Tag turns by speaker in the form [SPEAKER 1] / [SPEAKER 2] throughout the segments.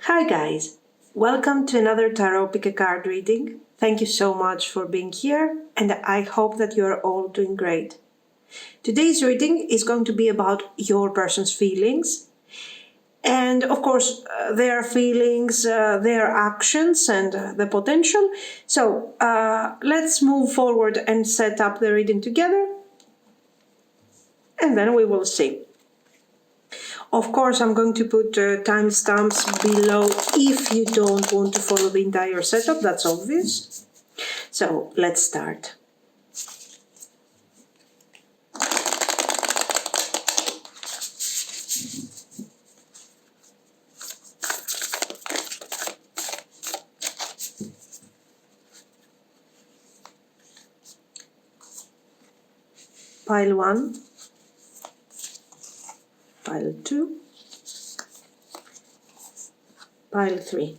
[SPEAKER 1] Hi guys, welcome to another Tarot Pick a Card reading. Thank you so much for being here and I hope that you're all doing great. Today's reading is going to be about your person's feelings and of course their feelings, their actions and the potential. So let's move forward and set up the reading together and then we will see. Of course, I'm going to put timestamps below if you don't want to follow the entire setup, that's obvious. So let's start. Pile 1, pile 2, pile 3.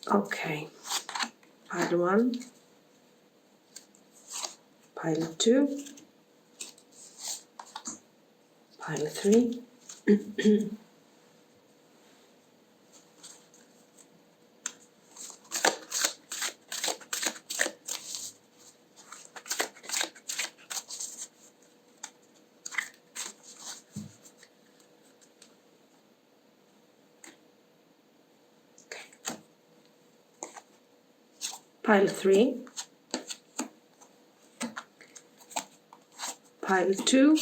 [SPEAKER 1] Okay, pile 1, pile 2, pile 3, pile 3, pile 2,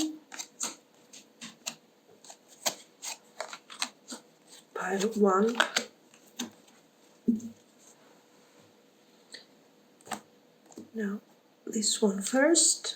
[SPEAKER 1] pile 1, now this one first,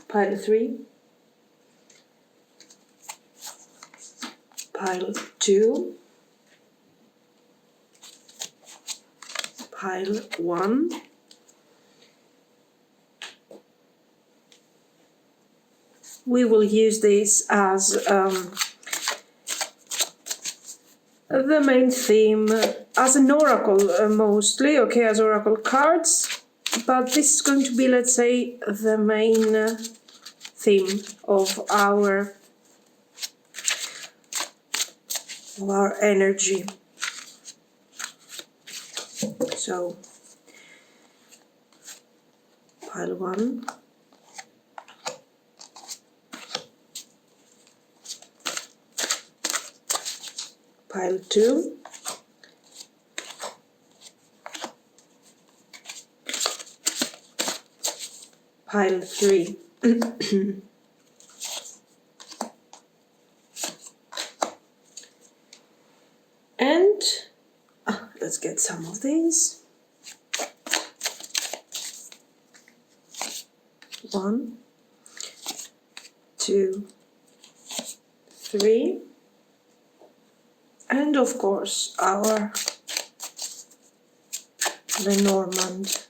[SPEAKER 1] pile 3, pile 2, pile 1, we will use this as the main theme, as an oracle mostly, okay, as oracle cards, but this is going to be, let's say, the main theme of our energy. So pile 1, pile 2, pile 3. And let's get some of these. 1, 2, 3, and of course our LENORMAND.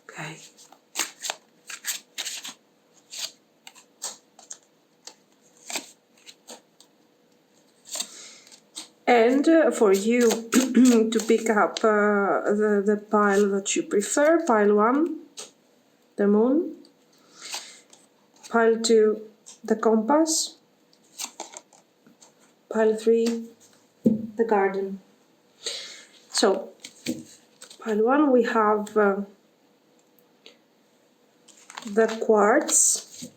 [SPEAKER 1] Okay. And for you to pick up the pile that you prefer, pile 1, the moon, pile 2, the compass, pile 3, the garden. So, pile 1 we have the quartz,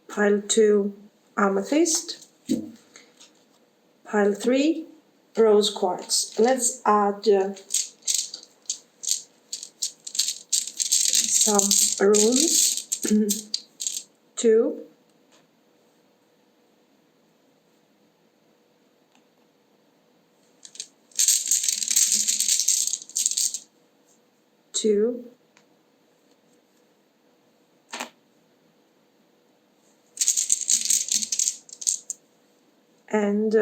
[SPEAKER 1] pile 2 amethyst, pile 3 rose quartz. Let's add some runes. 2, 2, and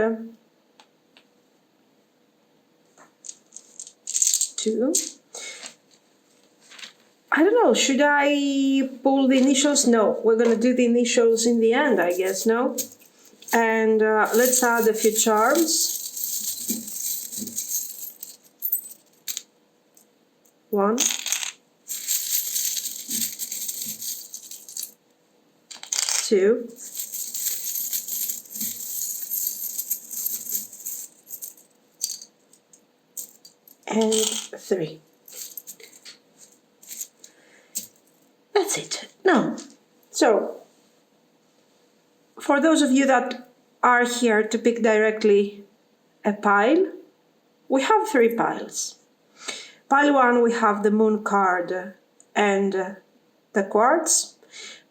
[SPEAKER 1] 2. I don't know, should I pull the initials? No, we're going to do the initials in the end, I guess, no? And let's add a few charms. 1, 2, and 3. That's it. Now, so for those of you that are here to pick directly a pile, we have 3 piles. Pile 1 we have the moon card and the quartz.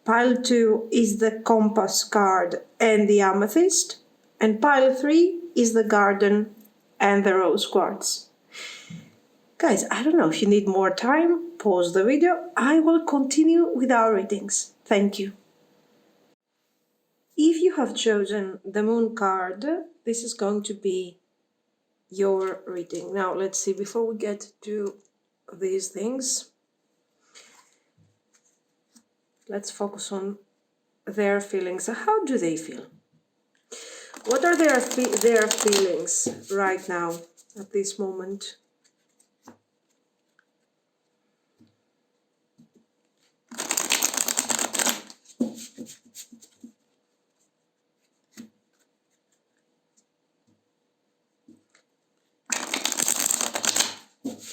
[SPEAKER 1] Pile 2 is the compass card and the amethyst. And pile 3 is the garden and the rose quartz. Guys, I don't know if you need more time, pause the video. I will continue with our readings. Thank you. If you have chosen the moon card, this is going to be your reading. Now, let's see, before we get to these things, let's focus on their feelings. How do they feel? What are their feelings right now at this moment?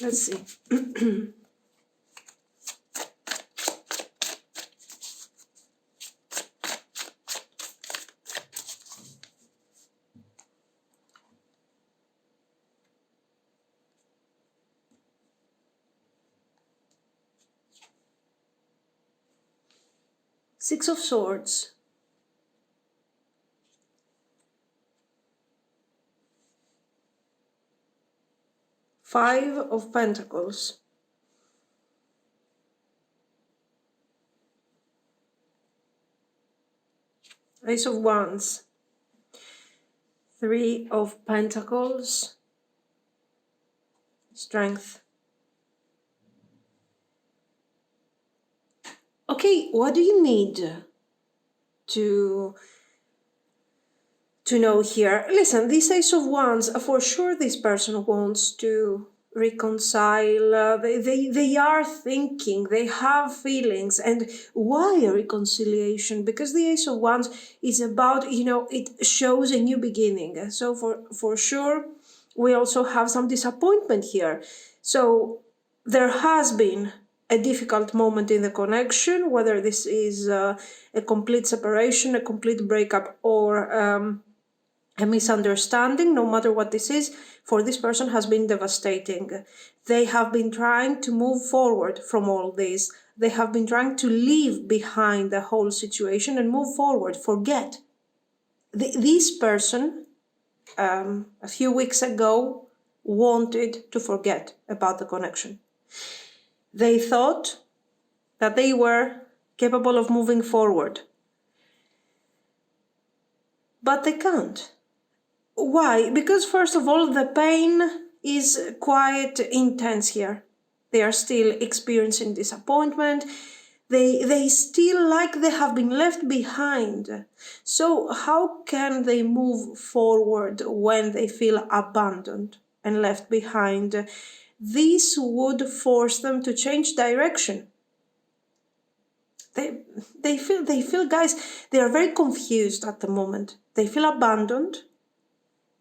[SPEAKER 1] Let's see. 6 of Swords. 5 of Pentacles. Ace of Wands. 3 of Pentacles. Strength. Okay, what do you need to know here? Listen, this Ace of Wands, for sure this person wants to reconcile. They are thinking, they have feelings. And why a reconciliation? Because the Ace of Wands is about, you know, it shows a new beginning. So for sure, we also have some disappointment here. So there has been a difficult moment in the connection, whether this is a complete separation, a complete breakup, or a misunderstanding. No matter what this is, for this person has been devastating. They have been trying to move forward from all this. They have been trying to leave behind the whole situation and move forward, forget. This person, a few weeks ago, wanted to forget about the connection. They thought that they were capable of moving forward. But they can't. Why? Because first of all, the pain is quite intense here. They are still experiencing disappointment. They still like they have been left behind. So how can they move forward when they feel abandoned and left behind? This would force them to change direction. They feel, guys, they are very confused at the moment. They feel abandoned.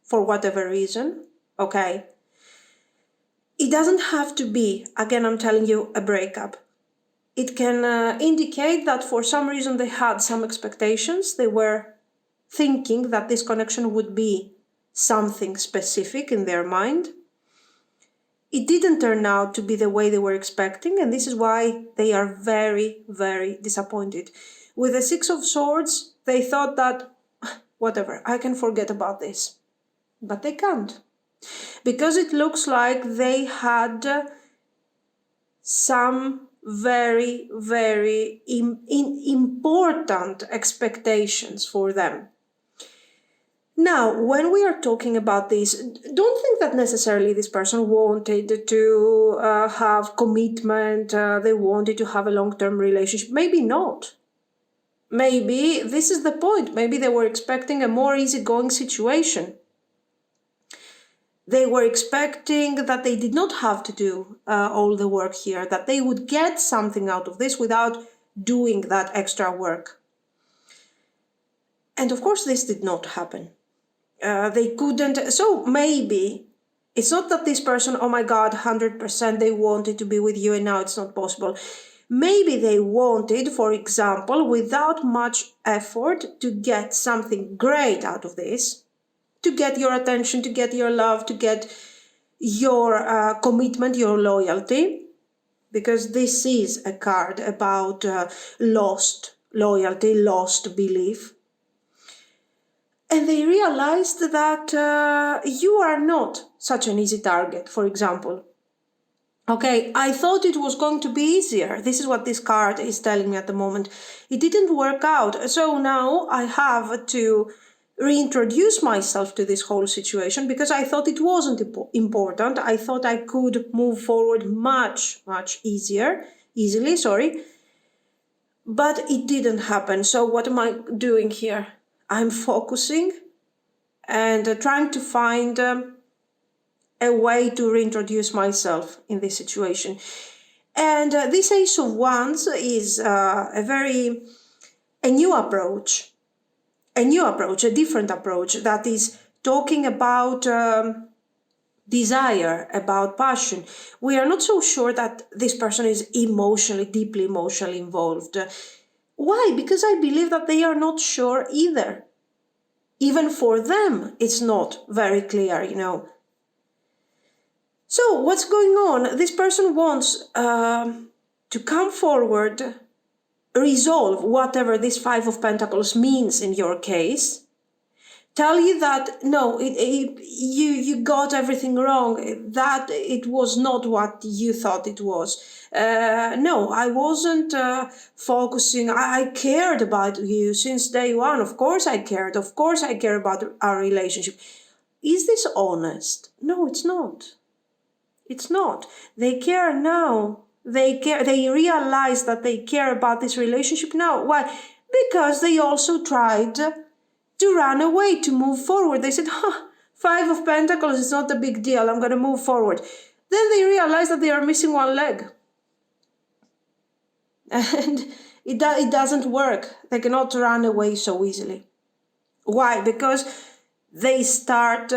[SPEAKER 1] for whatever reason, okay? It doesn't have to be, again, I'm telling you, a breakup. It can indicate that for some reason they had some expectations. They were thinking that this connection would be something specific in their mind. It didn't turn out to be the way they were expecting, and this is why they are very, very disappointed. With the Six of Swords, they thought that, whatever, I can forget about this. But they can't. Because it looks like they had some very, very important expectations for them. Now, when we are talking about this, don't think that necessarily this person wanted to have commitment, they wanted to have a long-term relationship. Maybe not. Maybe this is the point. Maybe they were expecting a more easygoing situation. They were expecting that they did not have to do all the work here, that they would get something out of this without doing that extra work. And of course, this did not happen. They couldn't. So maybe it's not that this person, oh my God, 100% they wanted to be with you and now it's not possible. Maybe they wanted, for example, without much effort, to get something great out of this, to get your attention, to get your love, to get your commitment, your loyalty, because this is a card about lost loyalty, lost belief. And they realized that you are not such an easy target, for example. Okay, I thought it was going to be easier. This is what this card is telling me at the moment. It didn't work out. So now I have to reintroduce myself to this whole situation because I thought it wasn't important. I thought I could move forward much easily. But it didn't happen. So what am I doing here? I'm focusing and trying to find a way to reintroduce myself in this situation. And this Ace of Wands is a new approach, a different approach that is talking about desire, about passion. We are not so sure that this person is deeply emotionally involved. Why? Because I believe that they are not sure either. Even for them, it's not very clear, So what's going on? This person wants to come forward, resolve whatever this Five of Pentacles means in your case, tell you that, no, you got everything wrong, that it was not what you thought it was. No, I wasn't focusing. I cared about you since day one. Of course I cared. Of course I care about our relationship. Is this honest? No, it's not. It's not. They care now. They realize that they care about this relationship now. Why? Because they also tried to run away, to move forward. They said, Five of Pentacles is not a big deal. I'm going to move forward. Then they realize that they are missing one leg. And it doesn't work. They cannot run away so easily. Why? Because they start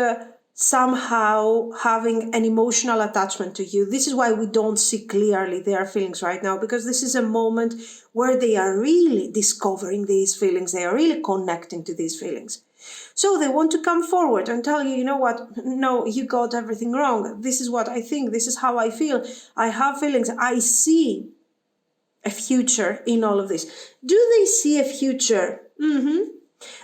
[SPEAKER 1] somehow having an emotional attachment to you. This is why we don't see clearly their feelings right now, because this is a moment where they are really discovering these feelings. They are really connecting to these feelings. So they want to come forward and tell you, you know what? No, you got everything wrong. This is what I think. This is how I feel. I have feelings. I see a future in all of this. Do they see a future?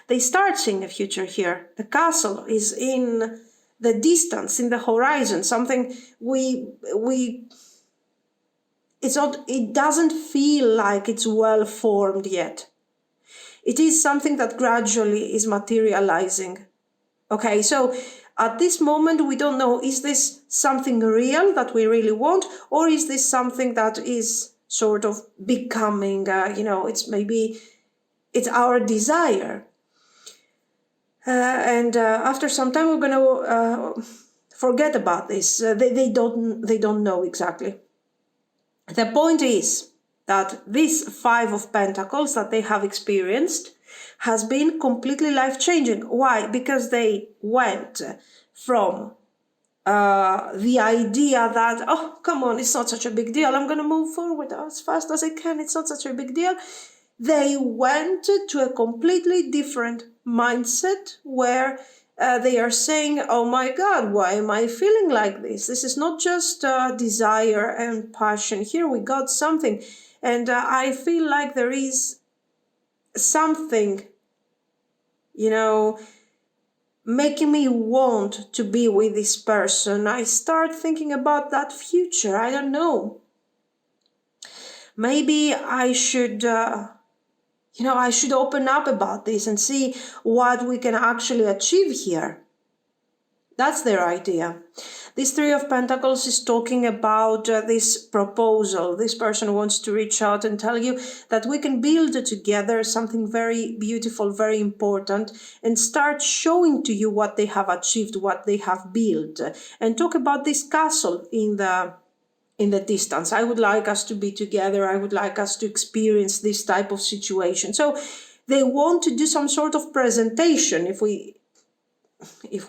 [SPEAKER 1] They start seeing a future here. The castle is in the distance, in the horizon, something it doesn't feel like it's well formed yet. It is something that gradually is materializing. Okay, so at this moment we don't know, is this something real that we really want, or is this something that is sort of becoming, it's our desire. And after some time, we're going to forget about this. They don't know exactly. The point is that this Five of Pentacles that they have experienced, has been completely life-changing. Why? Because they went from the idea that, oh, come on, it's not such a big deal, I'm going to move forward as fast as I can, it's not such a big deal. They went to a completely different mindset where they are saying, oh my God, why am I feeling like this? This is not just desire and passion. Here we got something. And I feel like there is something, you know, making me want to be with this person. I start thinking about that future. I don't know. Maybe I should, I should open up about this and see what we can actually achieve here. That's their idea. This Three of Pentacles is talking about this proposal. This person wants to reach out and tell you that we can build together something very beautiful, very important, and start showing to you what they have achieved, what they have built, and talk about this castle in the distance. I would like us to be together. I would like us to experience this type of situation. So they want to do some sort of presentation, if we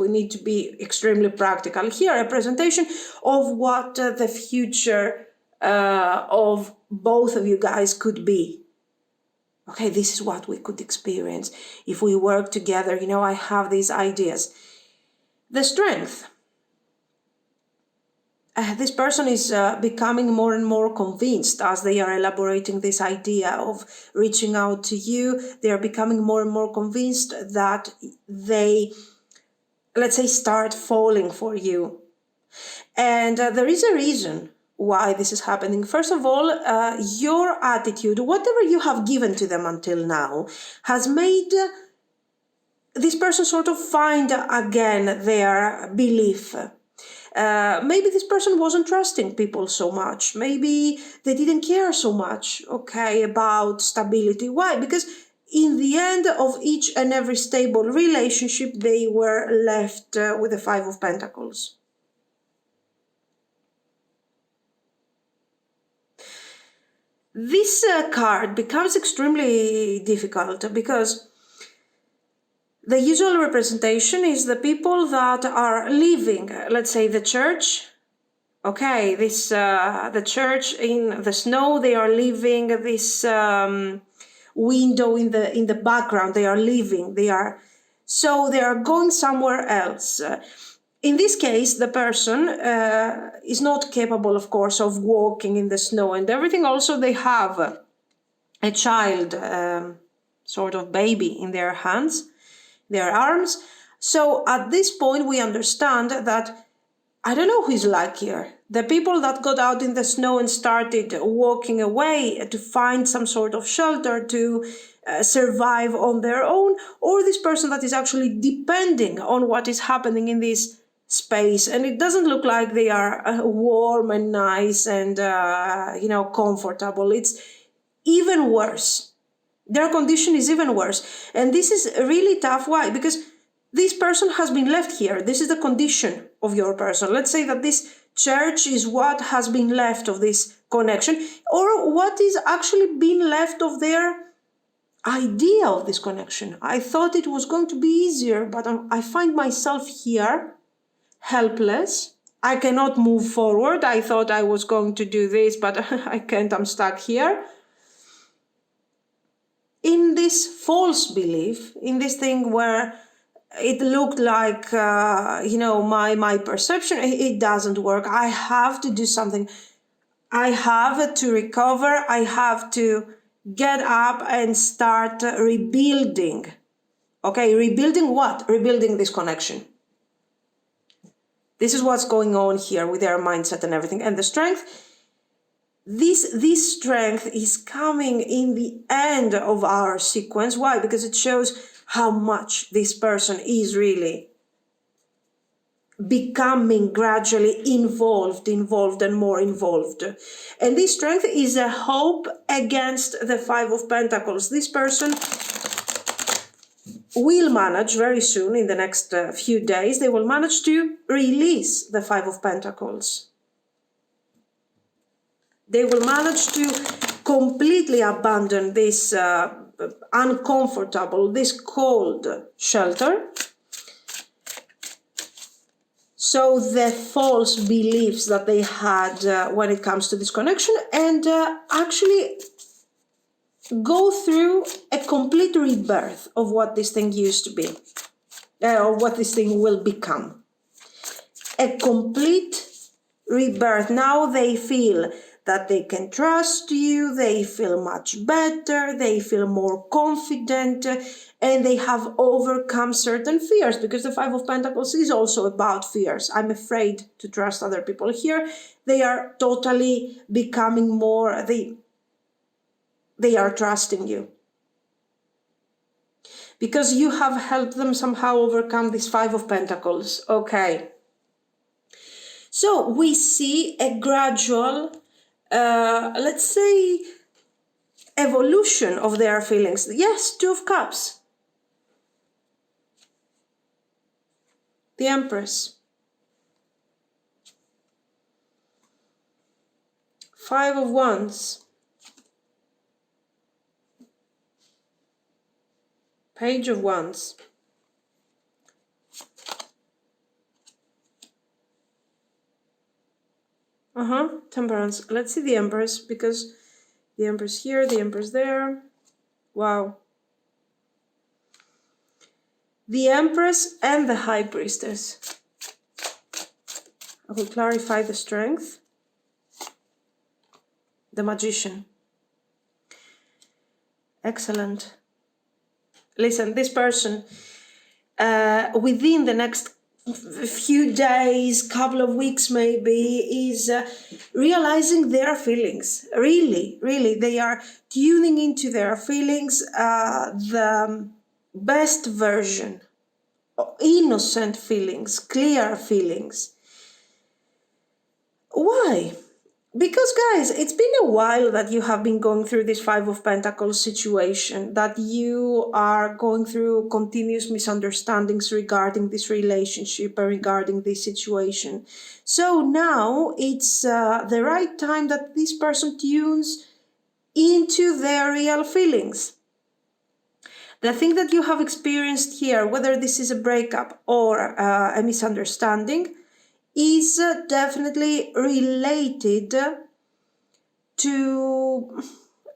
[SPEAKER 1] need to be extremely practical here, a presentation of what the future of both of you guys could be. Okay, this is what we could experience if we work together. I have these ideas. The Strength. This person is becoming more and more convinced as they are elaborating this idea of reaching out to you. They are becoming more and more convinced that they, let's say, start falling for you. And there is a reason why this is happening. First of all, your attitude, whatever you have given to them until now, has made this person sort of find again their belief. Maybe this person wasn't trusting people so much. Maybe they didn't care so much, about stability. Why? Because in the end of each and every stable relationship, they were left with the Five of Pentacles. This card becomes extremely difficult because the usual representation is the people that are leaving, let's say, the church. The church in the snow, they are leaving this window in the background. They are leaving. They are going somewhere else. In this case, the person is not capable, of course, of walking in the snow and everything. Also, they have a child, sort of baby in their hands, their arms. So at this point, we understand that I don't know who is luckier. The people that got out in the snow and started walking away to find some sort of shelter to survive on their own, or this person that is actually depending on what is happening in this space. And it doesn't look like they are warm and nice and, comfortable. It's even worse. Their condition is even worse. And this is really tough. Why? Because this person has been left here. This is the condition of your person. Let's say that this church is what has been left of this connection, or what is actually been left of their idea of this connection. I thought it was going to be easier, but I find myself here, helpless. I cannot move forward. I thought I was going to do this, but I can't. I'm stuck here. In this false belief, in this thing where it looked like, my perception, it doesn't work. I have to do something. I have to recover. I have to get up and start rebuilding. Okay, rebuilding what? Rebuilding this connection. This is what's going on here with their mindset and everything. And the Strength, this strength is coming in the end of our sequence. Why? Because it shows how much this person is really becoming gradually involved and more involved. And this Strength is a hope against the Five of Pentacles. This person will manage very soon, in the next few days, they will manage to release the Five of Pentacles. They will manage to completely abandon this uncomfortable, this cold shelter. So the false beliefs that they had when it comes to this connection, and actually go through a complete rebirth of what this thing used to be, or what this thing will become. A complete rebirth. Now they feel that they can trust you, they feel much better, they feel more confident, and they have overcome certain fears, because the Five of Pentacles is also about fears. I'm afraid to trust other people. Here they are totally becoming more, they are trusting you, because you have helped them somehow overcome this Five of Pentacles. Okay. So we see a gradual, let's say, evolution of their feelings. Yes, Two of Cups. The Empress. Five of Wands. Page of Wands. Temperance. Let's see the Empress, because the Empress here, the Empress there. Wow. The Empress and the High Priestess. I will clarify the Strength. The Magician. Excellent. Listen, this person, within the next few days, couple of weeks maybe, is realizing their feelings. Really, really, they are tuning into their feelings, the best version, innocent feelings, clear feelings. Why? Because, guys, it's been a while that you have been going through this Five of Pentacles situation, that you are going through continuous misunderstandings regarding this relationship and regarding this situation. So now it's the right time that this person tunes into their real feelings. The thing that you have experienced here, whether this is a breakup or a misunderstanding, is definitely related to,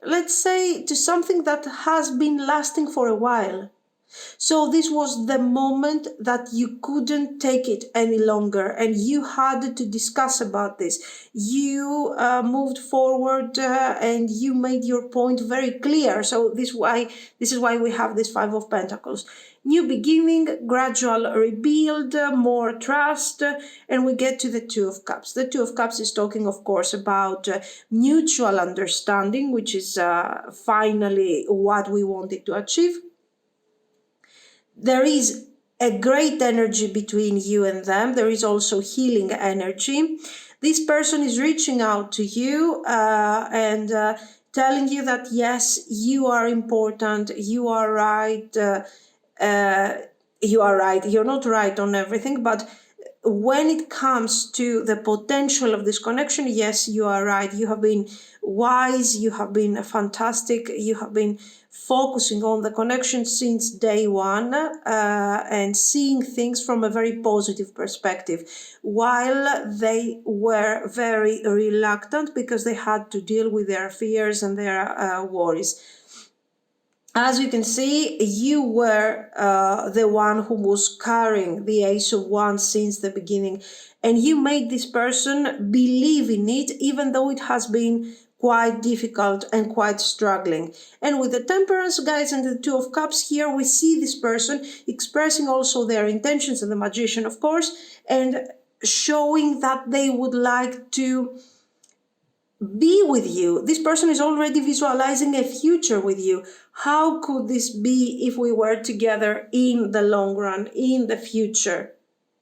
[SPEAKER 1] let's say, to something that has been lasting for a while. So this was the moment that you couldn't take it any longer, and you had to discuss about this. You moved forward and you made your point very clear. So this is why we have this Five of Pentacles. New beginning, gradual rebuild, more trust, and we get to the Two of Cups. The Two of Cups is talking, of course, about mutual understanding, which is finally what we wanted to achieve. There is a great energy between you and them. There is also healing energy. This person is reaching out to you and telling you that, yes, you are important, you are right, you are right. You're not right on everything, but when it comes to the potential of this connection, yes, you are right. You have been wise, you have been fantastic, you have been focusing on the connection since day one and seeing things from a very positive perspective, while they were very reluctant because they had to deal with their fears and their worries. As you can see, you were the one who was carrying the Ace of Wands since the beginning, and you made this person believe in it, even though it has been quite difficult and quite struggling. And with the Temperance, guys, and the Two of Cups here, we see this person expressing also their intentions, and the Magician, of course, and showing that they would like to be with you. This person is already visualizing a future with you. How could this be if we were together in the long run, in the future?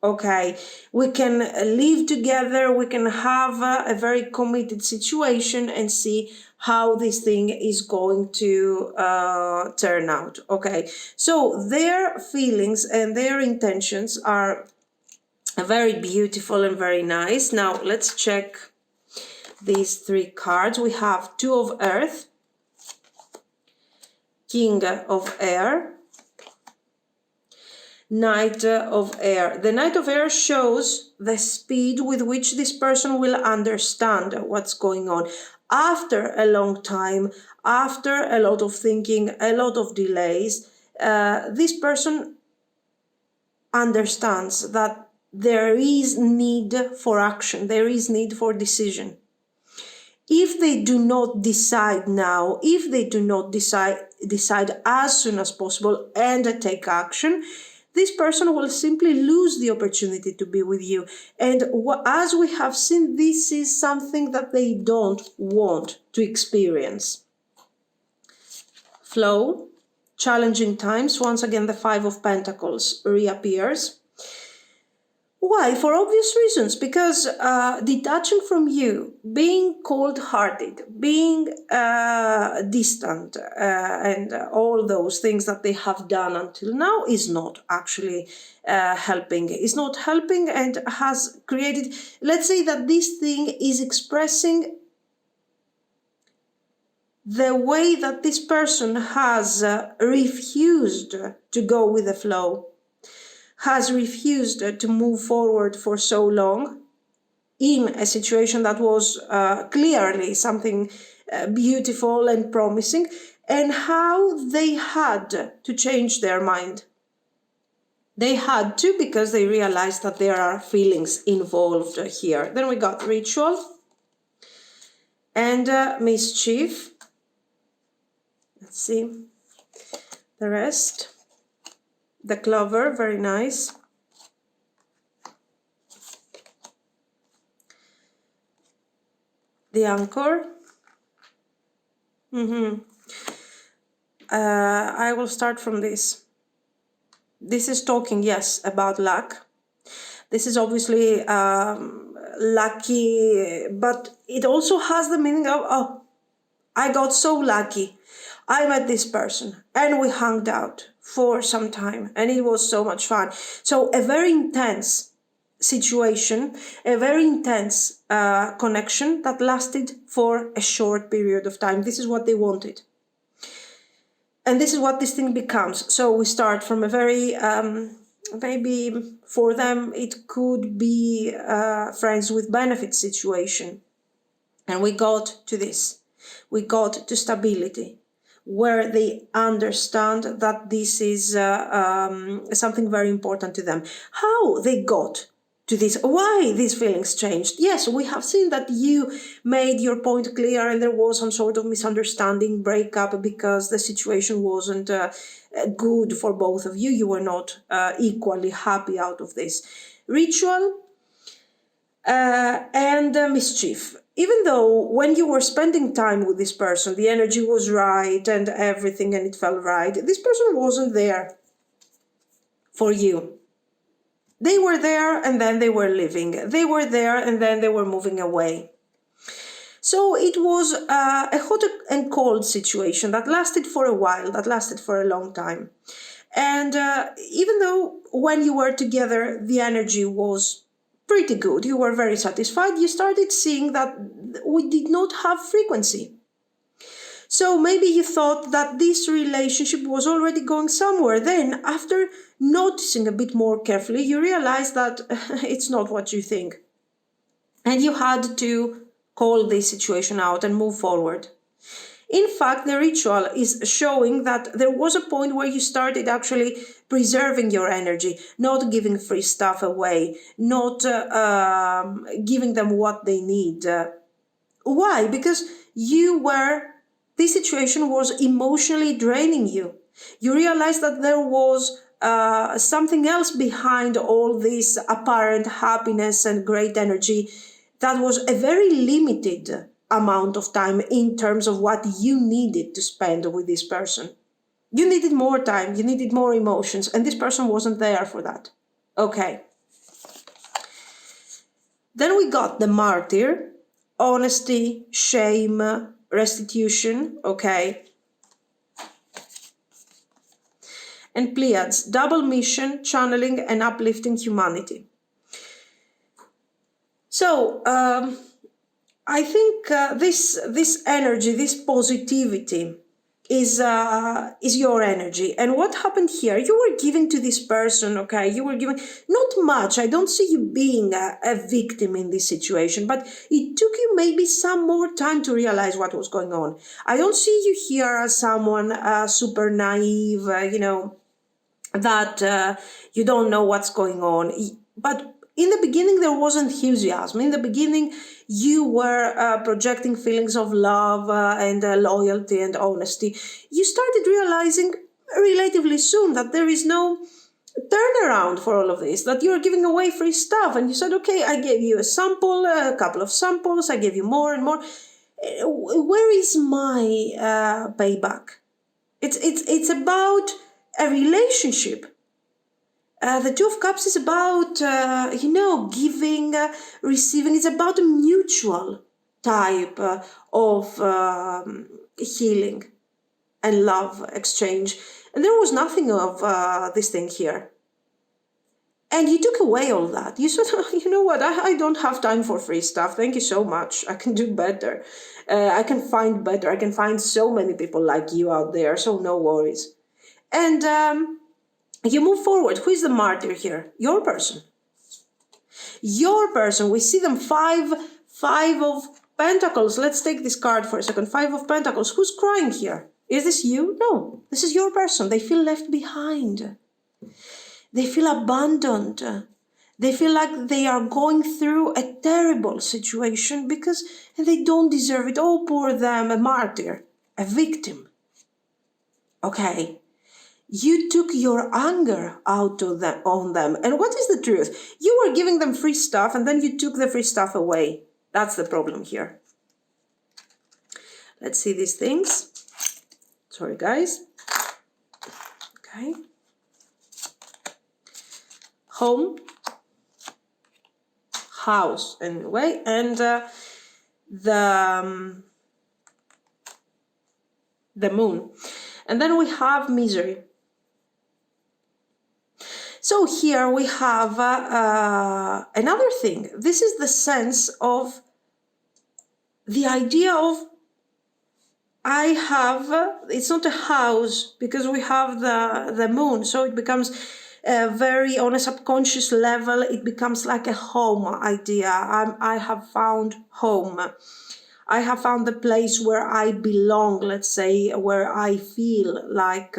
[SPEAKER 1] Okay, we can live together, we can have a very committed situation and see how this thing is going to turn out. Okay, so their feelings and their intentions are very beautiful and very nice. Now let's check these three cards. We have Two of Earth, King of Air, Knight of Air. The Knight of Air shows the speed with which this person will understand what's going on. After a long time, after a lot of thinking, a lot of delays, this person understands that there is need for action, there is need for decision. If they do not decide now, if they do not decide as soon as possible and take action, this person will simply lose the opportunity to be with you. And as we have seen, this is something that they don't want to experience. Flow, challenging times. Once again, the Five of Pentacles reappears. Why? For obvious reasons, because detaching from you, being cold-hearted, being distant, and all those things that they have done until now is not actually helping. Is not helping and has created, let's say that this thing is expressing the way that this person has refused to go with the flow, has refused to move forward for so long in a situation that was clearly something beautiful and promising, and how they had to change their mind. They had to, because they realized that there are feelings involved here. Then we got Ritual and Mischief. Let's see the rest. The Clover, very nice. The Anchor. I will start from this. This is talking, yes, about luck. This is obviously lucky, but it also has the meaning of, oh, I got so lucky. I met this person and we hung out for some time and it was so much fun. So a very intense situation, a very intense connection that lasted for a short period of time. This is what they wanted. And this is what this thing becomes. So we start from a very, maybe for them it could be friends with benefit situation. And we got to this. We got to stability, where they understand that this is something very important to them. How they got to this, why these feelings changed. Yes, we have seen that you made your point clear and there was some sort of misunderstanding, breakup, because the situation wasn't good for both of you. You were not equally happy out of this. Ritual and Mischief. Even though when you were spending time with this person, the energy was right and everything and it felt right, this person wasn't there for you. They were there and then they were leaving. They were there and then they were moving away. So it was a hot and cold situation that lasted for a while, that lasted for a long time. And even though when you were together, the energy was pretty good, you were very satisfied, you started seeing that we did not have frequency. So maybe you thought that this relationship was already going somewhere. Then, after noticing a bit more carefully, you realize that it's not what you think. And you had to call this situation out and move forward. In fact, the ritual is showing that there was a point where you started actually preserving your energy, not giving free stuff away, not giving them what they need. Why? Because this situation was emotionally draining you. You realized that there was something else behind all this apparent happiness and great energy that was a very limited amount of time in terms of what you needed to spend with this person. You needed more time, you needed more emotions, and this person wasn't there for that. Okay. Then we got the Martyr, honesty, shame, restitution, okay. And Pleiades, double mission, channeling and uplifting humanity. So, I think this energy, this positivity is your energy. And what happened here? You were giving to this person, okay? You were giving not much. I don't see you being a victim in this situation, but it took you maybe some more time to realize what was going on. I don't see you here as someone super naive, that you don't know what's going on. But in the beginning, there was enthusiasm. In the beginning, you were projecting feelings of love and loyalty and honesty. You started realizing relatively soon that there is no turnaround for all of this, that you're giving away free stuff. And you said, okay, I gave you a sample, a couple of samples, I gave you more and more. Where is my payback? It's about a relationship. The Two of Cups is about, giving, receiving. It's about a mutual type of healing and love exchange. And there was nothing of this thing here. And you took away all that. You said, you know what, I don't have time for free stuff. Thank you so much. I can do better. I can find better. I can find so many people like you out there, so no worries. And you move forward. Who is the martyr here? Your person. Your person. We see them five of Pentacles. Let's take this card for a second. Five of Pentacles. Who's crying here? Is this you? No. This is your person. They feel left behind. They feel abandoned. They feel like they are going through a terrible situation because they don't deserve it. Oh, poor them. A martyr. A victim. Okay. You took your anger out on them. And what is the truth? You were giving them free stuff and then you took the free stuff away. That's the problem here. Let's see these things. Sorry, guys. Okay. Home. House, anyway. And the moon. And then we have misery. So here we have another thing. This is the sense of the idea of I have, it's not a house because we have the moon. So it becomes very, on a subconscious level, it becomes like a home idea. I have found home. I have found the place where I belong, let's say, where I feel like...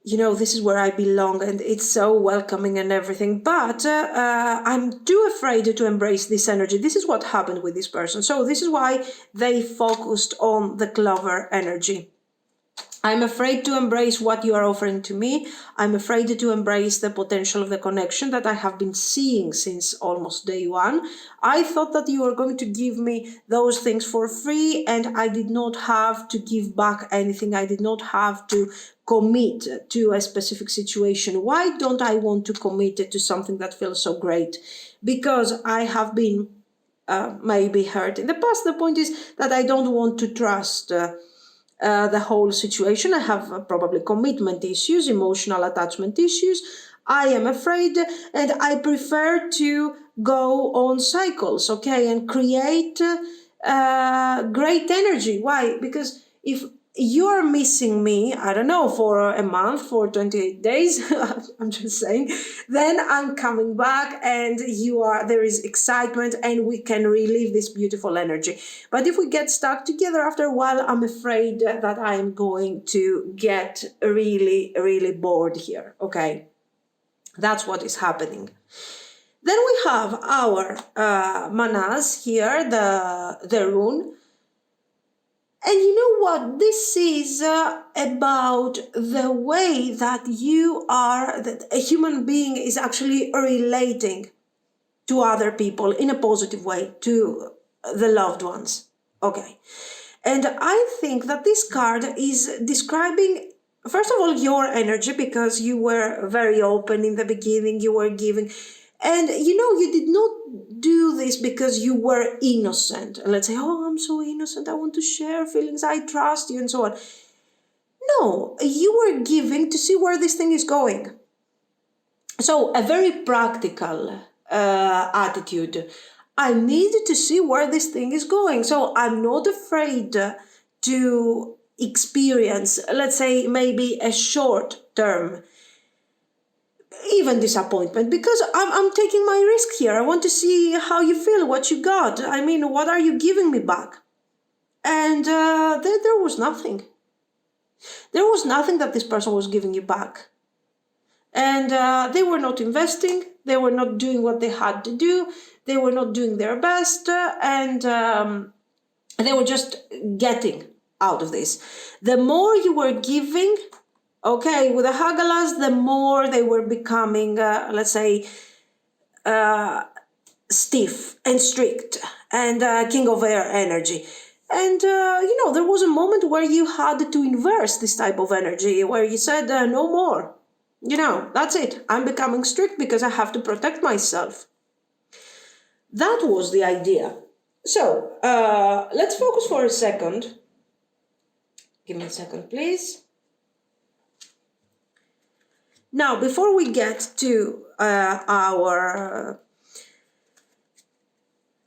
[SPEAKER 1] this is where I belong and it's so welcoming and everything. But I'm too afraid to embrace this energy. This is what happened with this person. So this is why they focused on the clover energy. I'm afraid to embrace what you are offering to me. I'm afraid to embrace the potential of the connection that I have been seeing since almost day one. I thought that you were going to give me those things for free and I did not have to give back anything. I did not have to commit to a specific situation. Why don't I want to commit to something that feels so great? Because I have been maybe hurt in the past. The point is that I don't want to trust the whole situation. I have probably commitment issues, emotional attachment issues. I am afraid and I prefer to go on cycles, okay, and create great energy. Why? Because if you're missing me, I don't know, for a month, for 28 days, I'm just saying, then I'm coming back and there is excitement and we can relive this beautiful energy. But if we get stuck together after a while, I'm afraid that I'm going to get really, really bored here, okay? That's what is happening. Then we have our manas here, the rune. And you know what? This is about the way that that a human being is actually relating to other people in a positive way, to the loved ones. Okay. And I think that this card is describing, first of all, your energy, because you were very open in the beginning, you were giving. And, you did not do this because you were innocent. Let's say, oh, I'm so innocent. I want to share feelings. I trust you and so on. No, you were giving to see where this thing is going. So a very practical attitude. I need to see where this thing is going. So I'm not afraid to experience, let's say, maybe a short term, even disappointment, because I'm taking my risk here. I want to see how you feel, what you got. I mean, what are you giving me back? And there was nothing. There was nothing that this person was giving you back. And they were not investing. They were not doing what they had to do. They were not doing their best. And they were just getting out of this. The more you were giving, okay, with the Hagalas, the more they were becoming, let's say, stiff and strict and King of Air energy. And, there was a moment where you had to inverse this type of energy, where you said, no more. That's it. I'm becoming strict because I have to protect myself. That was the idea. So, let's focus for a second. Give me a second, please. Now, before we get to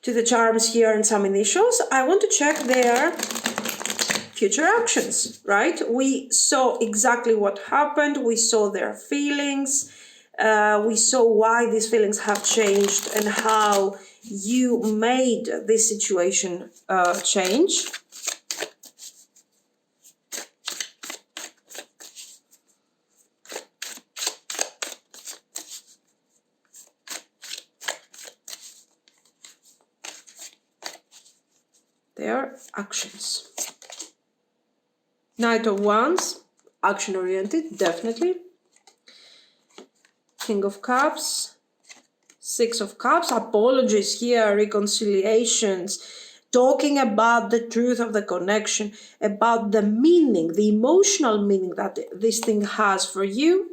[SPEAKER 1] to the charms here and some initials, I want to check their future actions, right? We saw exactly what happened. We saw their feelings. We saw why these feelings have changed and how you made this situation change. Their actions. Knight of Wands, action-oriented, definitely. King of Cups, Six of Cups, apologies here, reconciliations, talking about the truth of the connection, about the meaning, the emotional meaning that this thing has for you.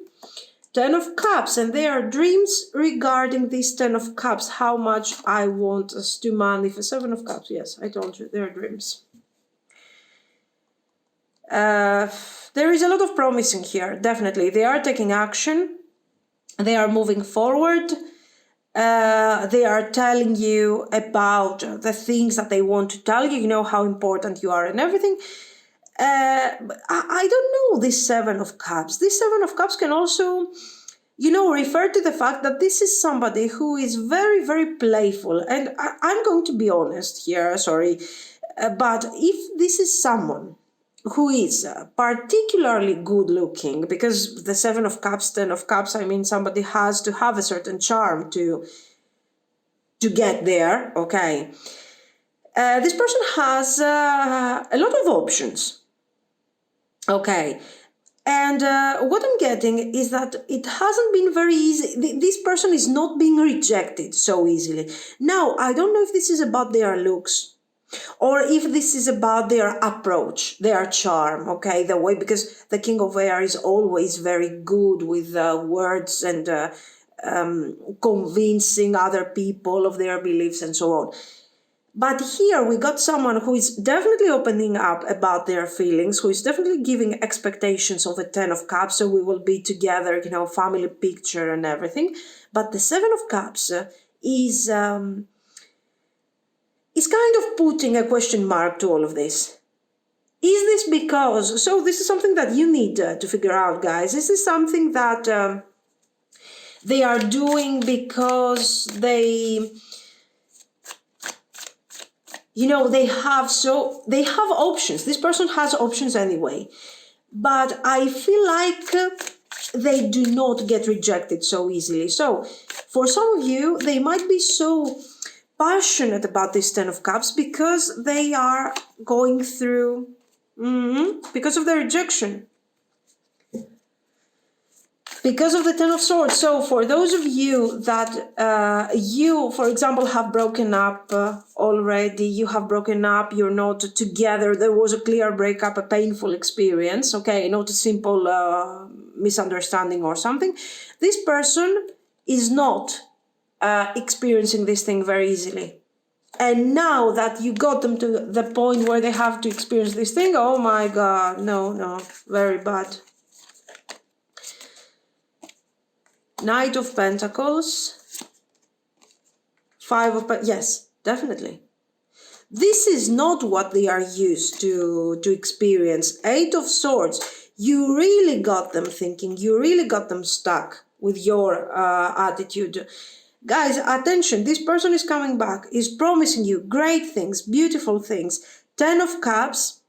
[SPEAKER 1] Ten of Cups, and there are dreams regarding this Ten of Cups, how much I want us to manifest. Seven of Cups, yes, I told you, there are dreams. There is a lot of promising here, definitely. They are taking action. They are moving forward. They are telling you about the things that they want to tell you. You know how important you are and everything. I don't know this Seven of Cups. This Seven of Cups can also, refer to the fact that this is somebody who is very, very playful. And I'm going to be honest here, sorry. But if this is someone who is particularly good looking, because the Seven of Cups, Ten of Cups, I mean, somebody has to have a certain charm to get there, okay? This person has a lot of options, okay? And what I'm getting is that it hasn't been very easy. This person is not being rejected so easily. Now, I don't know if this is about their looks, or if this is about their approach, their charm, okay, the way, because the King of Air is always very good with words and convincing other people of their beliefs and so on. But here we got someone who is definitely opening up about their feelings, who is definitely giving expectations of a Ten of Cups, so we will be together, family picture and everything. But the Seven of Cups is kind of putting a question mark to all of this. Is this because, so this is something that you need to figure out, guys. Is this something that they are doing because they have options. This person has options anyway. But I feel like they do not get rejected so easily. So for some of you, they might be so passionate about this Ten of Cups because they are going through, because of the rejection, because of the Ten of Swords. So for those of you that you, for example, have broken up already, you have broken up, you're not together, there was a clear breakup, a painful experience, okay, not a simple misunderstanding or something. This person is not experiencing this thing very easily. And now that you got them to the point where they have to experience this thing, oh my God, no, very bad. Knight of Pentacles, Five of Pentacles, yes, definitely. This is not what they are used to experience. Eight of Swords, you really got them thinking, you really got them stuck with your attitude. Guys, attention, this person is coming back, is promising you great things, beautiful things. Ten of Cups,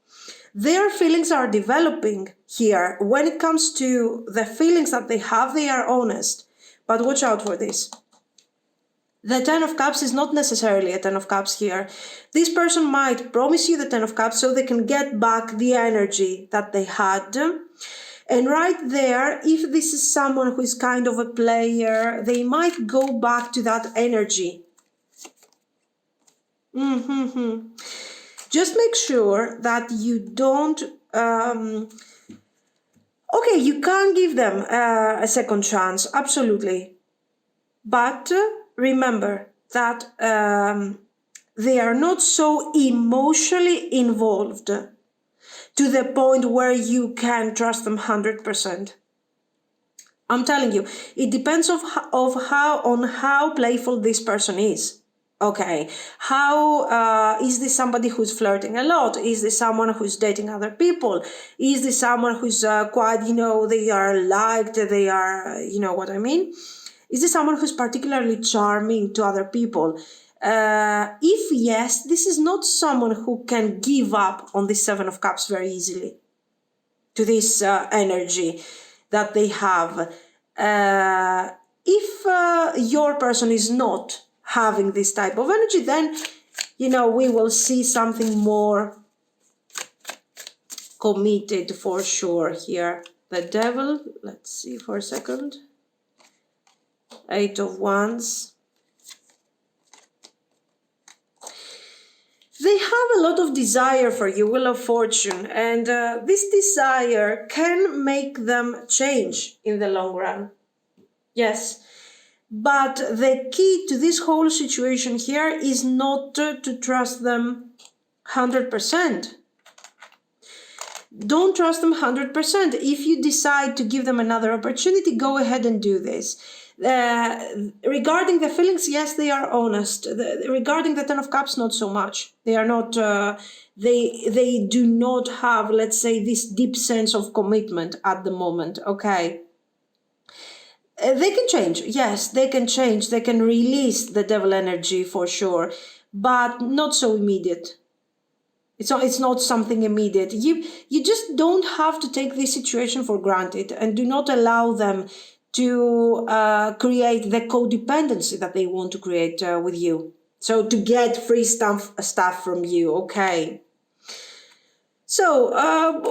[SPEAKER 1] their feelings are developing here. When it comes to the feelings that they have, they are honest. But watch out for this. The Ten of Cups is not necessarily a Ten of Cups here. This person might promise you the Ten of Cups so they can get back the energy that they had. And right there, if this is someone who is kind of a player, they might go back to that energy. Just make sure that you don't... okay, you can't give them a second chance, absolutely. But remember that they are not so emotionally involved to the point where you can trust them 100%. I'm telling you, it depends on how playful this person is. Okay, how is this somebody who's flirting a lot? Is this someone who's dating other people? Is this someone who's quite, they are liked, they are, you know what I mean? Is this someone who's particularly charming to other people? If yes, this is not someone who can give up on the Seven of Cups very easily to this energy that they have. If your person is not having this type of energy, then, we will see something more committed for sure here. The Devil, let's see for a second. Eight of Wands. They have a lot of desire for you, Wheel of Fortune, and this desire can make them change in the long run. Yes, but the key to this whole situation here is not to trust them 100%. Don't trust them 100%. If you decide to give them another opportunity, go ahead and do this. Regarding the feelings, yes, they are honest. Regarding the Ten of Cups, not so much. They are not, they do not have, let's say, this deep sense of commitment at the moment, okay? They can change, yes, they can change. They can release the Devil energy for sure, but not so immediate. It's not something immediate. You just don't have to take this situation for granted and do not allow them to create the codependency that they want to create with you. So to get free stuff from you, okay? So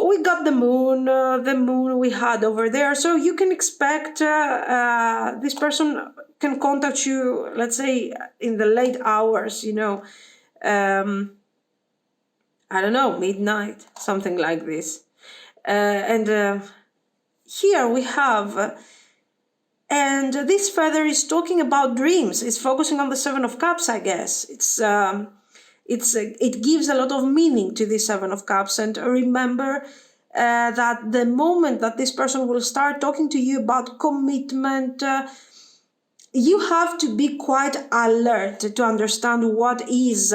[SPEAKER 1] we got the moon we had over there. So you can expect this person can contact you, let's say, in the late hours, I don't know, midnight, something like this. And here we have... and this feather is talking about dreams. It's focusing on the Seven of Cups, I guess. It gives a lot of meaning to the Seven of Cups. And remember that the moment that this person will start talking to you about commitment, you have to be quite alert to understand what is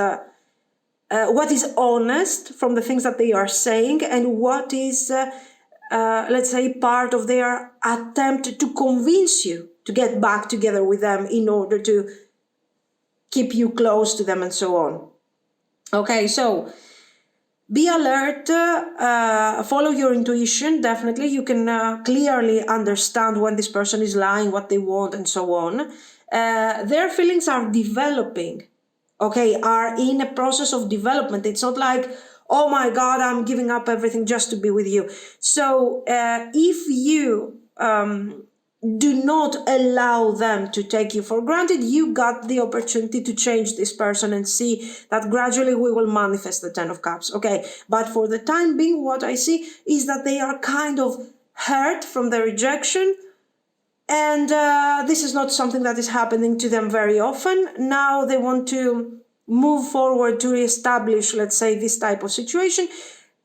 [SPEAKER 1] honest from the things that they are saying and what is... let's say, part of their attempt to convince you to get back together with them in order to keep you close to them and so on. Okay, so be alert, follow your intuition, definitely. You can clearly understand when this person is lying, what they want, and so on. Their feelings are developing, okay, are in a process of development. It's not like, oh my God, I'm giving up everything just to be with you. So if you do not allow them to take you for granted, you got the opportunity to change this person and see that gradually we will manifest the Ten of Cups. Okay, but for the time being, what I see is that they are kind of hurt from the rejection. And this is not something that is happening to them very often. Now they want to move forward to reestablish, let's say, this type of situation.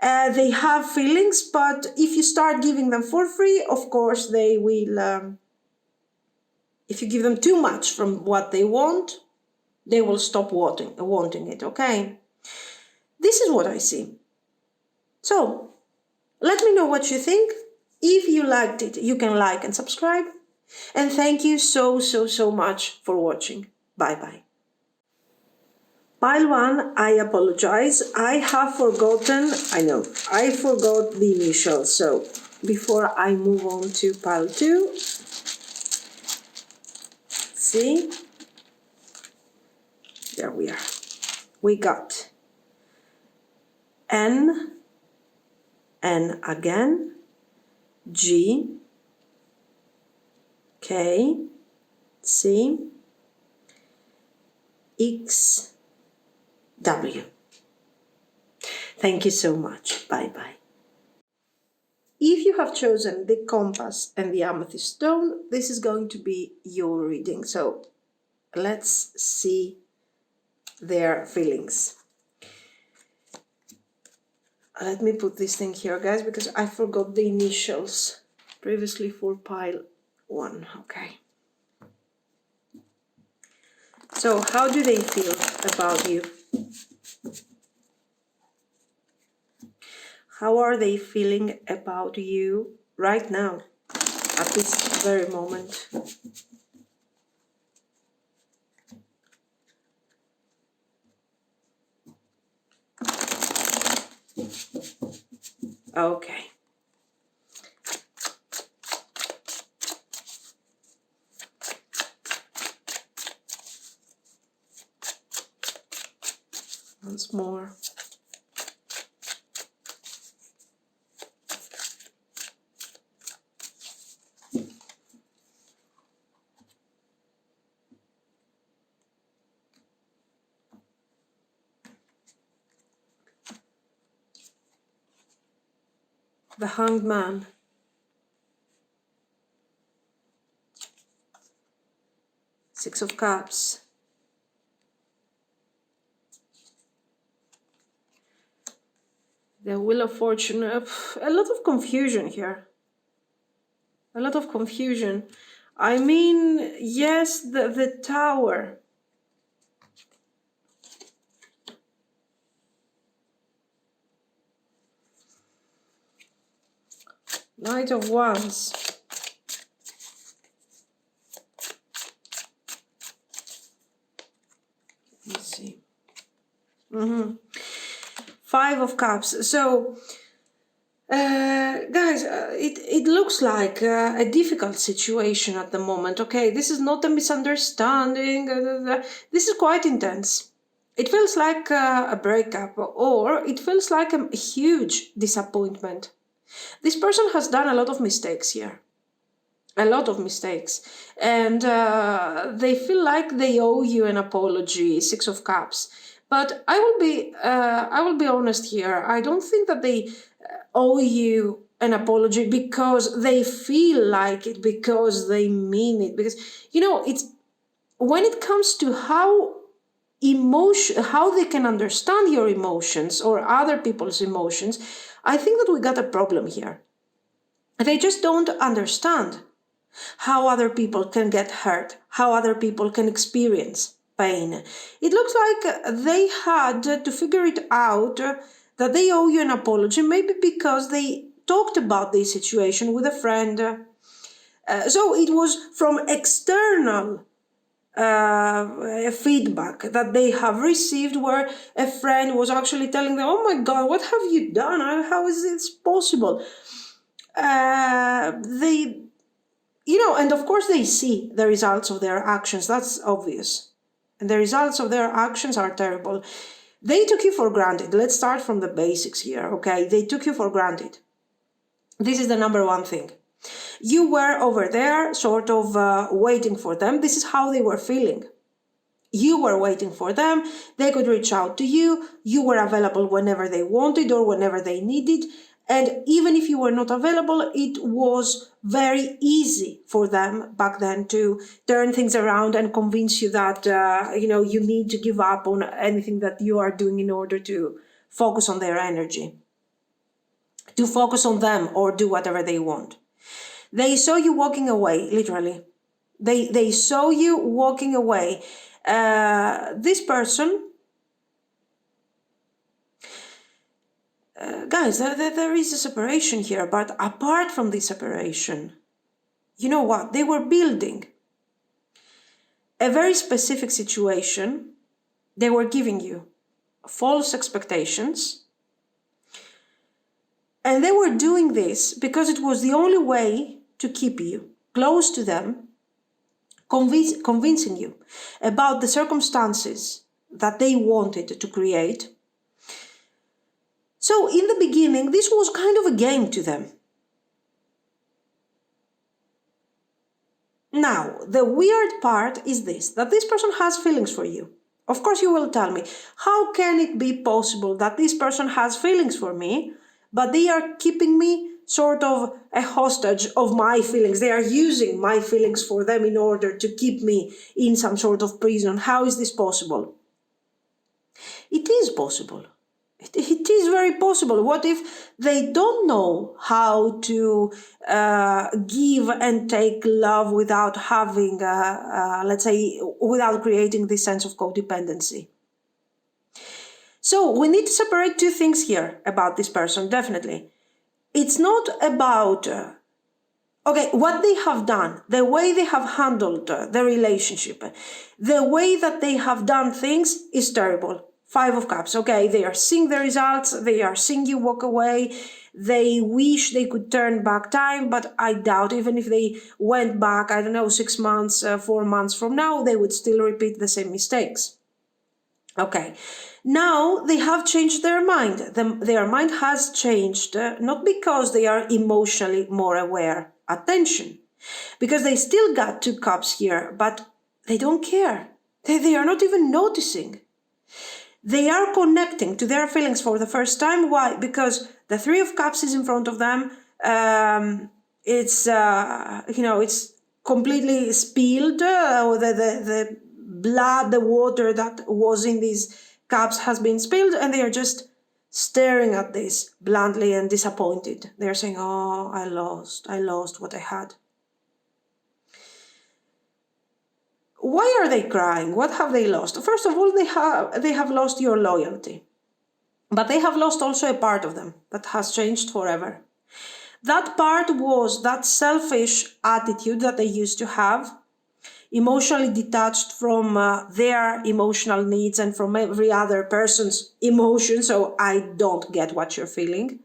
[SPEAKER 1] They have feelings, but if you start giving them for free, of course, they will... if you give them too much from what they want, they will stop wanting it, okay? This is what I see. So, let me know what you think. If you liked it, you can like and subscribe. And thank you so much for watching. Bye-bye. Pile 1, I apologize. I have forgotten, I forgot the initials. So, before I move on to pile 2, see, there we are. We got N again, G, K, C, X, W. Thank you so much. Bye-bye. If you have chosen the compass and the amethyst stone, this is going to be your reading. So let's see their feelings. Let me put this thing here, guys, because I forgot the initials previously for pile 1. Okay. So how do they feel about you? How are they feeling about you right now, at this very moment? Okay. Once more. The Hanged Man. Six of Cups. The Wheel of Fortune. A lot of confusion here. A lot of confusion. I mean, yes, the Tower. Knight of Wands. Let's see. Five of Cups. So, guys, it looks like a difficult situation at the moment. Okay, this is not a misunderstanding. This is quite intense. It feels like a breakup, or it feels like a huge disappointment. This person has done a lot of mistakes here. A lot of mistakes. And they feel like they owe you an apology, Six of Cups. But I will be honest here. I don't think that they owe you an apology because they feel like it, because they mean it. Because, it's when it comes to how they can understand your emotions or other people's emotions, I think that we got a problem here. They just don't understand how other people can get hurt, how other people can experience pain. It looks like they had to figure it out that they owe you an apology, maybe because they talked about this situation with a friend. So it was from external feedback that they have received, where a friend was actually telling them, oh my God, what have you done? How is this possible? And of course they see the results of their actions. That's obvious. And the results of their actions are terrible. They took you for granted. Let's start from the basics here, okay? They took you for granted. This is the number one thing. You were over there sort of waiting for them. This is how they were feeling. You were waiting for them. They could reach out to you. You were available whenever they wanted or whenever they needed. And even if you were not available, it was very easy for them back then to turn things around and convince you that, you need to give up on anything that you are doing in order to focus on their energy, to focus on them or do whatever they want. They saw you walking away, literally. They saw you walking away. This person, guys, there is a separation here, but apart from this separation, you know what? They were building a very specific situation. They were giving you false expectations. And they were doing this because it was the only way to keep you close to them, convincing you about the circumstances that they wanted to create. So in the beginning, this was kind of a game to them. Now, the weird part is this, that this person has feelings for you. Of course, you will tell me, how can it be possible that this person has feelings for me, but they are keeping me sort of a hostage of my feelings? They are using my feelings for them in order to keep me in some sort of prison. How is this possible? It is possible. It is very possible. What if they don't know how to give and take love without having, let's say, without creating this sense of codependency? So we need to separate two things here about this person, definitely. It's not about, okay, what they have done, the way they have handled the relationship, the way that they have done things is terrible. 5 of Cups, okay, they are seeing the results, they are seeing you walk away, they wish they could turn back time, but I doubt, even if they went back, I don't know, 6 months, 4 months from now, they would still repeat the same mistakes. Okay, now they have changed their mind. Their mind has changed, not because they are emotionally more aware, attention, because they still got 2 cups here, but they don't care. They are not even noticing. They are connecting to their feelings for the first time. Why? Because the 3 of Cups is in front of them. It's completely spilled. The blood, the water that was in these cups has been spilled, and they are just staring at this bluntly and disappointed. They are saying, "Oh, I lost what I had." Why are they crying? What have they lost? First of all, they have lost your loyalty. But they have lost also a part of them that has changed forever. That part was that selfish attitude that they used to have, emotionally detached from their emotional needs and from every other person's emotion. So I don't get what you're feeling.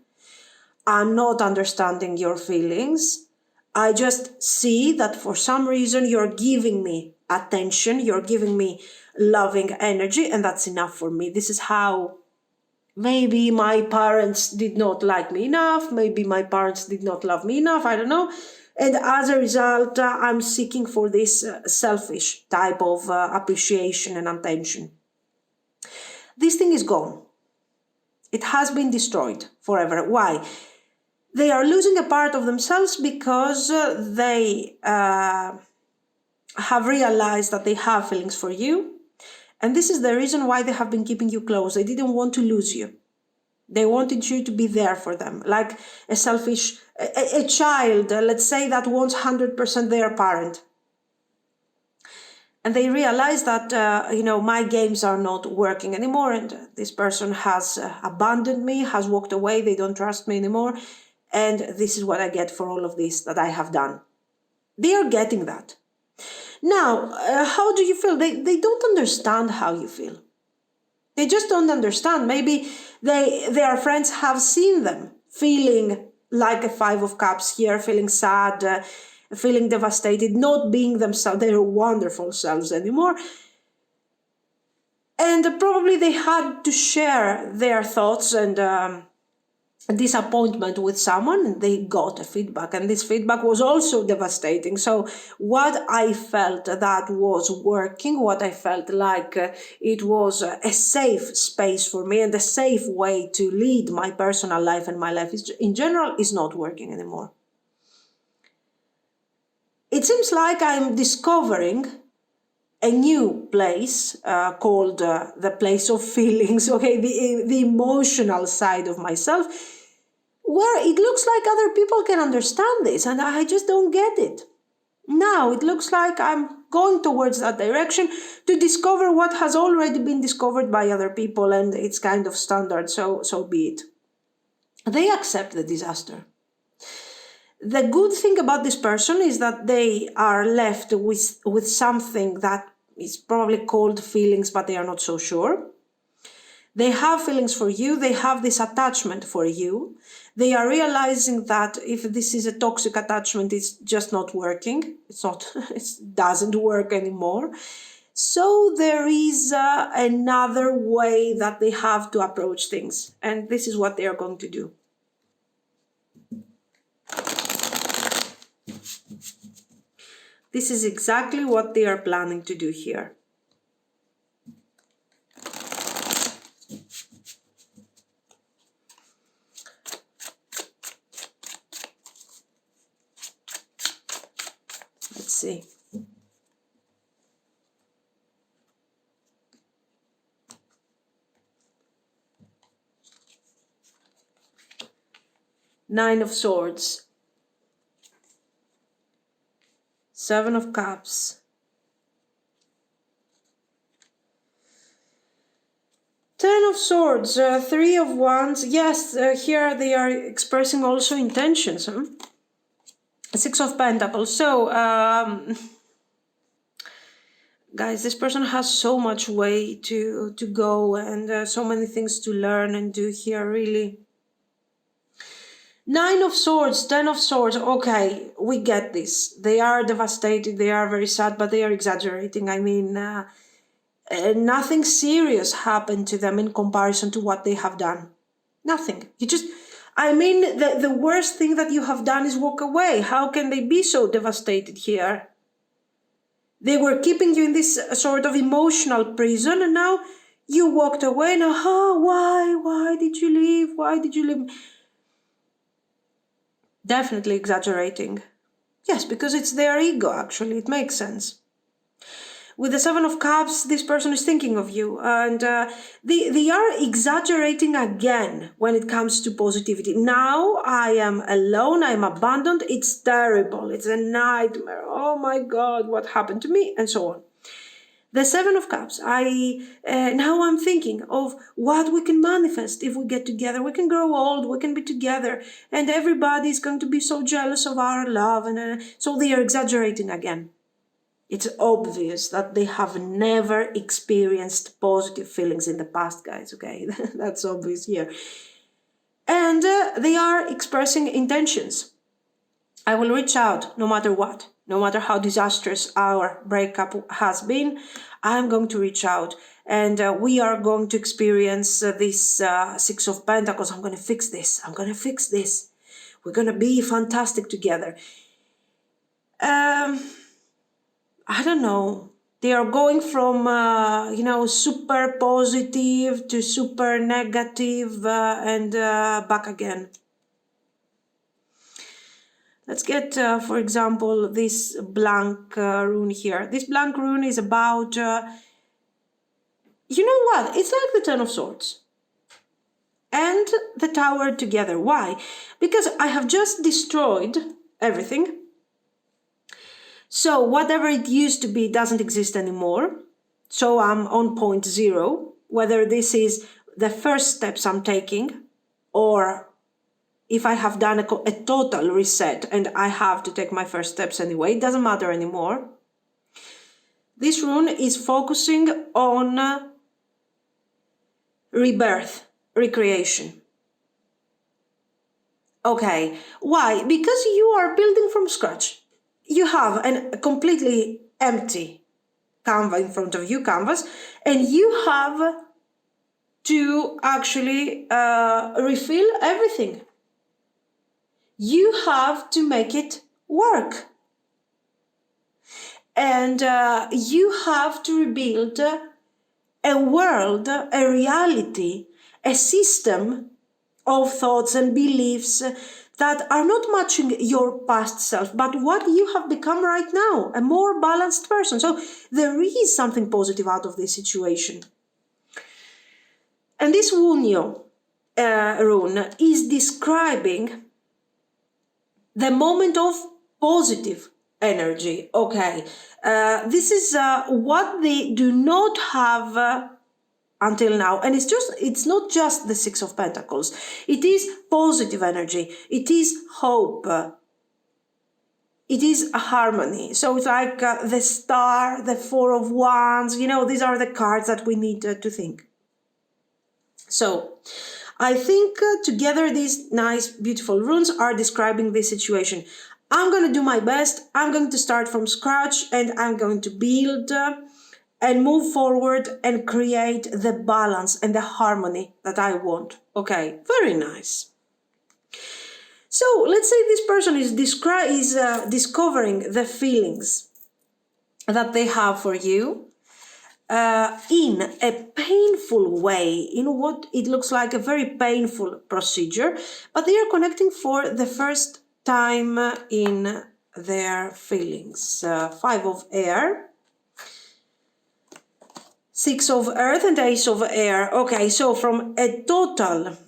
[SPEAKER 1] I'm not understanding your feelings. I just see that for some reason you're giving me attention, you're giving me loving energy, and that's enough for me. This is how maybe my parents did not like me enough, maybe my parents did not love me enough, I don't know. And as a result, I'm seeking for this selfish type of appreciation and attention. This thing is gone. It has been destroyed forever. Why? They are losing a part of themselves because they have realized that they have feelings for you. And this is the reason why they have been keeping you close. They didn't want to lose you. They wanted you to be there for them, like a selfish, a child, let's say, that wants 100% their parent. And they realize that, my games are not working anymore, and this person has abandoned me, has walked away, they don't trust me anymore, and this is what I get for all of this that I have done. They are getting that. Now, how do you feel? They don't understand how you feel. They just don't understand. Maybe their friends have seen them feeling like a 5 of Cups here, feeling sad, feeling devastated, not being themselves, their wonderful selves anymore. And probably they had to share their thoughts and disappointment with someone, and they got a feedback, and this feedback was also devastating. So what I felt that was working, what I felt like it was a safe space for me and a safe way to lead my personal life and my life in general is not working anymore. It seems like I'm discovering a new place called the place of feelings, okay, the emotional side of myself, where it looks like other people can understand this, and I just don't get it. Now it looks like I'm going towards that direction to discover what has already been discovered by other people, and it's kind of standard, so be it. They accept the disaster. The good thing about this person is that they are left with something that is probably called feelings, but they are not so sure. They have feelings for you. They have this attachment for you. They are realizing that if this is a toxic attachment, it's just not working. It doesn't work anymore. So there is another way that they have to approach things. And this is what they are going to do. This is exactly what they are planning to do here. Let's see. Nine of Swords. Seven of Cups. Ten of Swords, Three of Wands. Yes, here they are expressing also intentions. Huh? Six of Pentacles. So, guys, this person has so much way to go and so many things to learn and do here, really. Nine of Swords, Ten of Swords. Okay, we get this. They are devastated. They are very sad, but they are exaggerating. I mean, nothing serious happened to them in comparison to what they have done. Nothing. I mean, the worst thing that you have done is walk away. How can they be so devastated here? They were keeping you in this sort of emotional prison, and now you walked away. Now, why? Why did you leave? Why did you leave? Definitely exaggerating. Yes, because it's their ego, actually. It makes sense. With the Seven of Cups, this person is thinking of you, and they are exaggerating again when it comes to positivity. Now I am alone, I am abandoned, it's terrible, it's a nightmare, oh my God, what happened to me, and so on. The Seven of Cups, now I'm thinking of what we can manifest if we get together. We can grow old, we can be together, and everybody is going to be so jealous of our love, and so they are exaggerating again. It's obvious that they have never experienced positive feelings in the past, guys, okay? That's obvious here. And they are expressing intentions. I will reach out no matter what. No matter how disastrous our breakup has been, I'm going to reach out. And we are going to experience this Six of Pentacles. I'm going to fix this. I'm going to fix this. We're going to be fantastic together. I don't know. They are going from, super positive to super negative and back again. Let's get, for example, this blank rune here. This blank rune is about, you know what? It's like the Ten of Swords and the Tower together. Why? Because I have just destroyed everything. So whatever it used to be doesn't exist anymore. So I'm on point zero, whether this is the first steps I'm taking or if I have done a total reset and I have to take my first steps anyway, it doesn't matter anymore. This rune is focusing on rebirth, recreation. Okay, why? Because you are building from scratch. You have a completely empty canvas in front of you, and you have to actually refill everything. You have to make it work. And you have to rebuild a world, a reality, a system of thoughts and beliefs that are not matching your past self, but what you have become right now, a more balanced person. So there is something positive out of this situation. And this Wunyo rune is describing the moment of positive energy. Okay, this is what they do not have until now. And it's not just the Six of Pentacles. It is positive energy. It is hope. It is a harmony. So it's like the Star, the Four of Wands, you know, these are the cards that we need to think. So I think together these nice, beautiful runes are describing this situation. I'm going to do my best. I'm going to start from scratch and I'm going to build and move forward and create the balance and the harmony that I want. Okay, very nice. So let's say this person is discovering the feelings that they have for you in a painful way, in what it looks like a very painful procedure, but they are connecting for the first time in their feelings. Five of Air, Six of Earth, and Ace of Air. Okay, so from a total...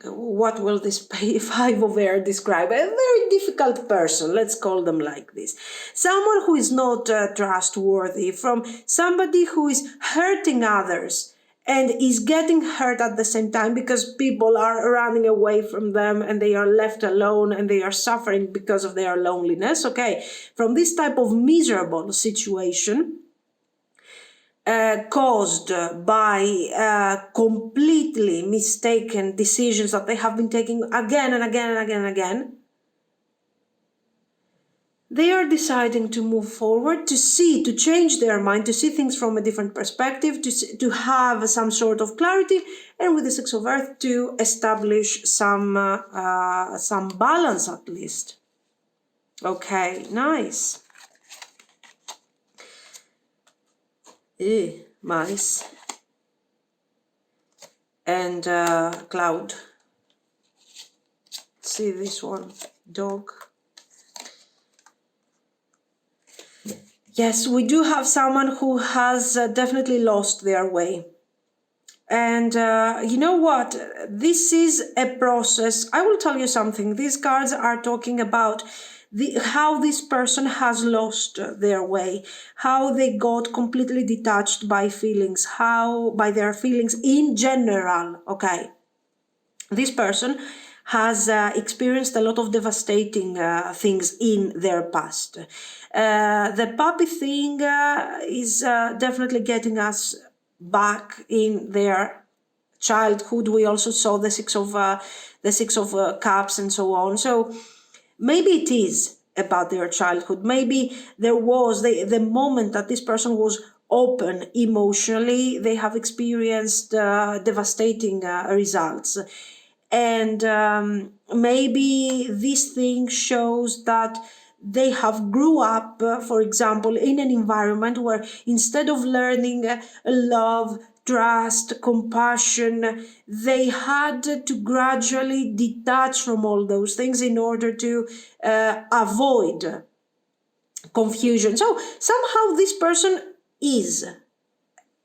[SPEAKER 1] What will this Five of Air describe? A very difficult person, let's call them like this. Someone who is not trustworthy, from somebody who is hurting others and is getting hurt at the same time because people are running away from them and they are left alone and they are suffering because of their loneliness. Okay, from this type of miserable situation, caused by completely mistaken decisions that they have been taking again and again and again and again, they are deciding to move forward, to change their mind, to see things from a different perspective, to have some sort of clarity, and with the Six of Earth to establish some balance at least. Okay, nice. Mice and cloud. See this one, dog. Yes, we do have someone who has definitely lost their way. And you know what? This is a process. I will tell you something. These cards are talking about how this person has lost their way, how they got completely detached by feelings, by their feelings in general. Okay, this person has experienced a lot of devastating things in their past. The puppy thing is definitely getting us back in their childhood. We also saw the Six of Cups and so on. So maybe it is about their childhood. Maybe there was the moment that this person was open emotionally, they have experienced devastating results. And maybe this thing shows that they have grew up, for example, in an environment where instead of learning love, trust, compassion, they had to gradually detach from all those things in order to avoid confusion. So somehow this person is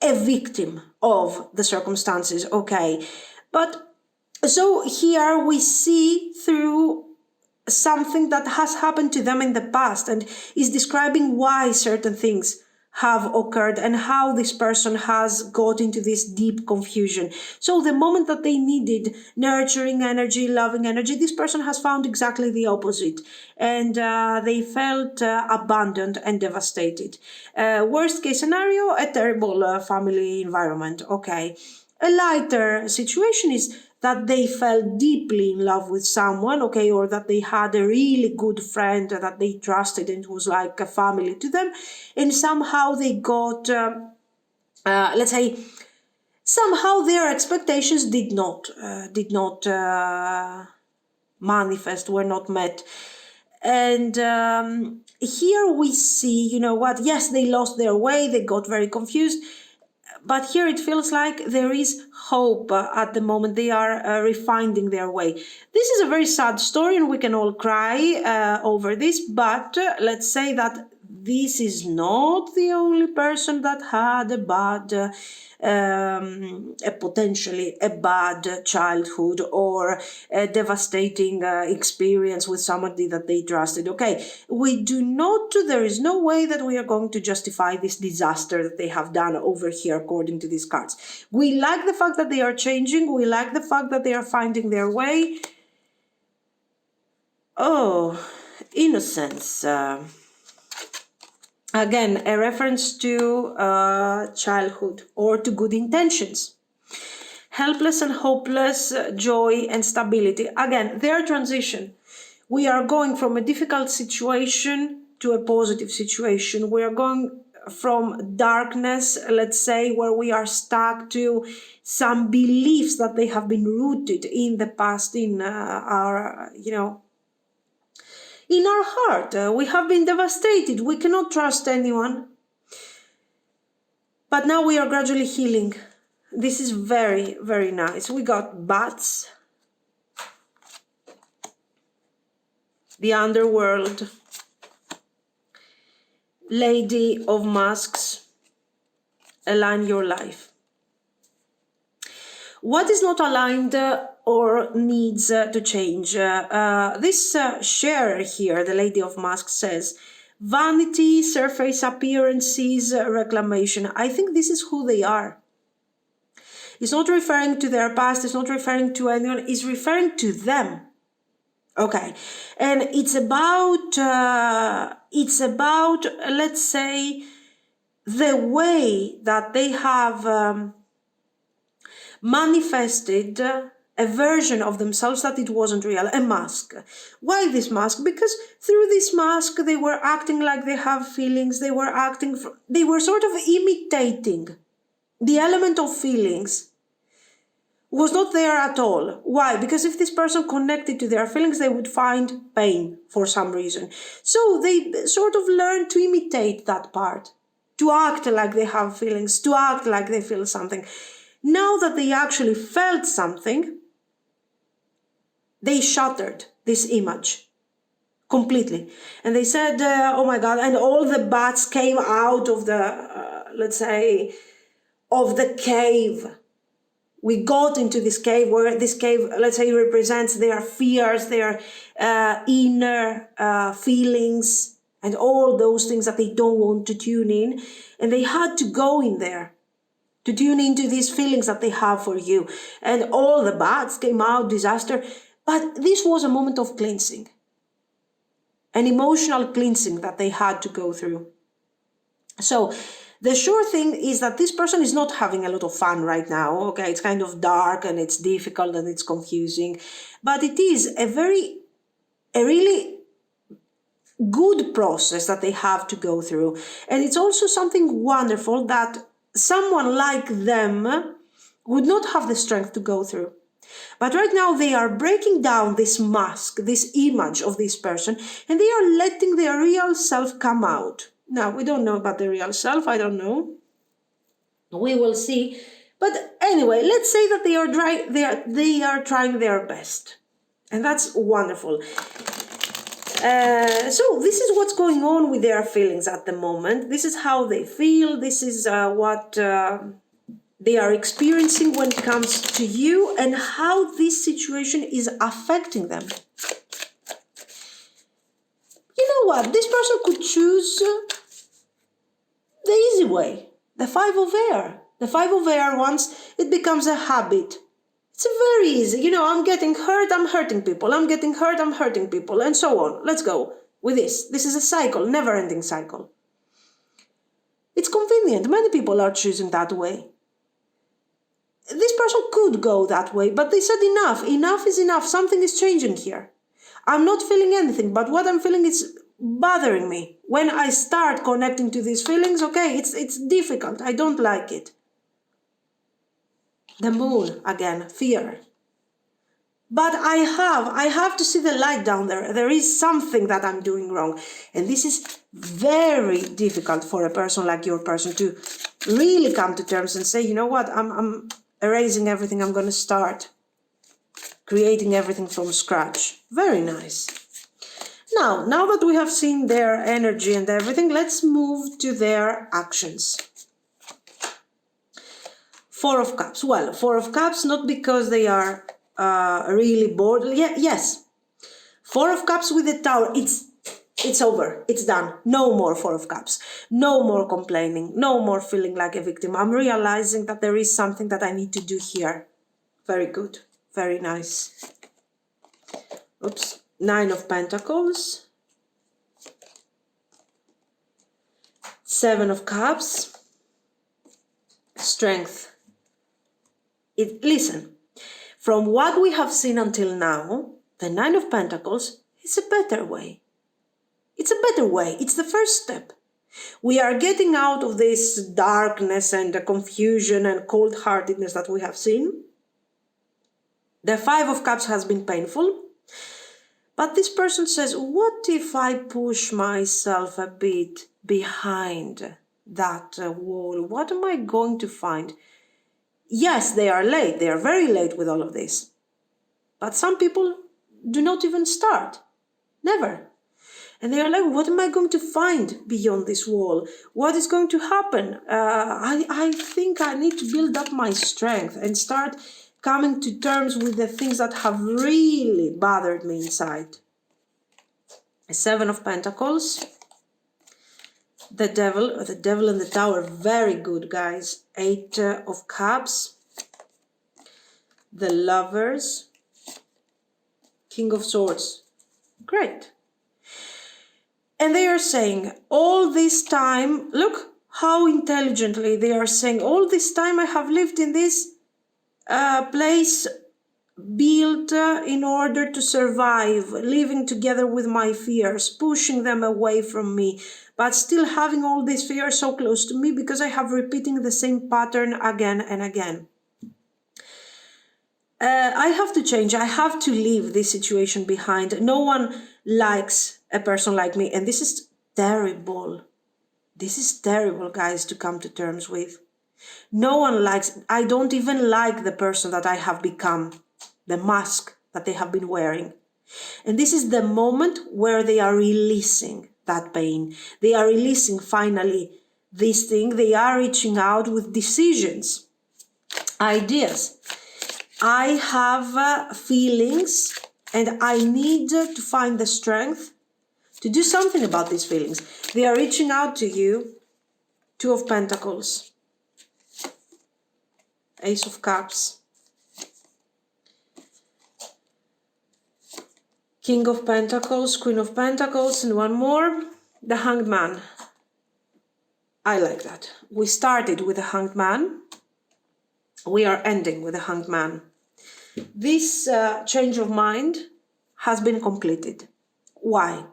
[SPEAKER 1] a victim of the circumstances, okay? But so here we see through something that has happened to them in the past and is describing why certain things have occurred and how this person has got into this deep confusion. So the moment that they needed nurturing energy, loving energy, this person has found exactly the opposite. And they felt abandoned and devastated. Worst case scenario, a terrible family environment. Okay. A lighter situation is that they fell deeply in love with someone, okay, or that they had a really good friend that they trusted and was like a family to them, and somehow they got, let's say, somehow their expectations did not manifest, were not met. And here we see, you know what, yes, they lost their way, they got very confused, but here it feels like there is hope at the moment. They are refinding their way. This is a very sad story and we can all cry over this, but let's say that this is not the only person that had a bad, potentially a bad childhood or a devastating experience with somebody that they trusted. Okay, there is no way that we are going to justify this disaster that they have done over here according to these cards. We like the fact that they are changing. We like the fact that they are finding their way. Oh, innocence. Again, a reference to childhood or to good intentions. Helpless and hopeless, joy and stability. Again, their transition. We are going from a difficult situation to a positive situation. We are going from darkness, let's say, where we are stuck, to some beliefs that they have been rooted in the past, in our, in our heart. We have been devastated. We cannot trust anyone. But now we are gradually healing. This is very, very nice. We got bats, the underworld, Lady of Masks, align your life. What is not aligned or needs to change? This sharer here, the Lady of Masks, says, vanity, surface appearances, reclamation. I think this is who they are. It's not referring to their past, it's not referring to anyone, it's referring to them. Okay, and it's about, let's say, the way that they have manifested a version of themselves that it wasn't real, a mask. Why this mask? Because through this mask they were acting like they have feelings, they were sort of imitating the element of feelings. Was not there at all. Why? Because if this person connected to their feelings, they would find pain for some reason. So they sort of learned to imitate that part, to act like they have feelings, to act like they feel something. Now that they actually felt something, they shattered this image completely. And they said, oh my God, and all the bats came out of the, let's say, of the cave. We got into this cave, where this cave, let's say, represents their fears, their inner feelings, and all those things that they don't want to tune in. And they had to go in there to tune into these feelings that they have for you. And all the bats came out, disaster. But this was a moment of cleansing, an emotional cleansing that they had to go through. So the sure thing is that this person is not having a lot of fun right now. Okay, it's kind of dark and it's difficult and it's confusing, but it is a really good process that they have to go through. And it's also something wonderful that someone like them would not have the strength to go through. But right now they are breaking down this mask, this image of this person, and they are letting their real self come out. Now, we don't know about the real self. I don't know. We will see. But anyway, let's say that they are trying their best. And that's wonderful. So this is what's going on with their feelings at the moment. This is how they feel. This is what they are experiencing when it comes to you, and how this situation is affecting them. You know what? This person could choose the easy way, the Five of Air. The Five of Air, once it becomes a habit, it's very easy. I'm getting hurt, I'm hurting people. I'm getting hurt, I'm hurting people, and so on. Let's go with this. This is a cycle, never-ending cycle. It's convenient. Many people are choosing that way. This person could go that way, but they said enough. Enough is enough. Something is changing here. I'm not feeling anything, but what I'm feeling is bothering me. When I start connecting to these feelings, okay, it's difficult. I don't like it. The Moon, again, fear. But I have to see the light down there. There is something that I'm doing wrong. And this is very difficult for a person like your person to really come to terms and say, you know what, I'm erasing everything. I'm going to start creating everything from scratch. Very nice. Now that we have seen their energy and everything, let's move to their actions. Four of Cups. Well, Four of Cups, not because they are really bored. Yeah, yes. Four of Cups with the Tower. It's over. It's done. No more Four of Cups. No more complaining. No more feeling like a victim. I'm realizing that there is something that I need to do here. Very good. Very nice. Oops. Nine of Pentacles. Seven of Cups. Strength. Listen, from what we have seen until now, the Nine of Pentacles is a better way. It's a better way. It's the first step. We are getting out of this darkness and the confusion and cold-heartedness that we have seen. The Five of Cups has been painful. But this person says, what if I push myself a bit behind that wall? What am I going to find? Yes, they are late. They are very late with all of this. But some people do not even start. Never. And they are like, what am I going to find beyond this wall? What is going to happen? I think I need to build up my strength and start coming to terms with the things that have really bothered me inside. Seven of Pentacles. The Devil and the Tower, very good, guys. Eight of Cups. The Lovers. King of Swords. Great. And they are saying, all this time, look how intelligently they are saying, all this time I have lived in this place built in order to survive, living together with my fears, pushing them away from me, but still having all these fears so close to me because I have repeating the same pattern again and again. I have to change. I have to leave this situation behind. No one likes a person like me, and this is terrible. This is terrible, guys, to come to terms with. No one likes, I don't even like the person that I have become, the mask that they have been wearing. And this is the moment where they are releasing that pain. They are releasing finally this thing. They are reaching out with decisions, ideas. I have feelings and I need to find the strength to do something about these feelings. They are reaching out to you. Two of Pentacles. Ace of Cups. King of Pentacles, Queen of Pentacles, and one more, the Hanged Man. I like that. We started with the Hanged Man. We are ending with the Hanged Man. This change of mind has been completed. Why?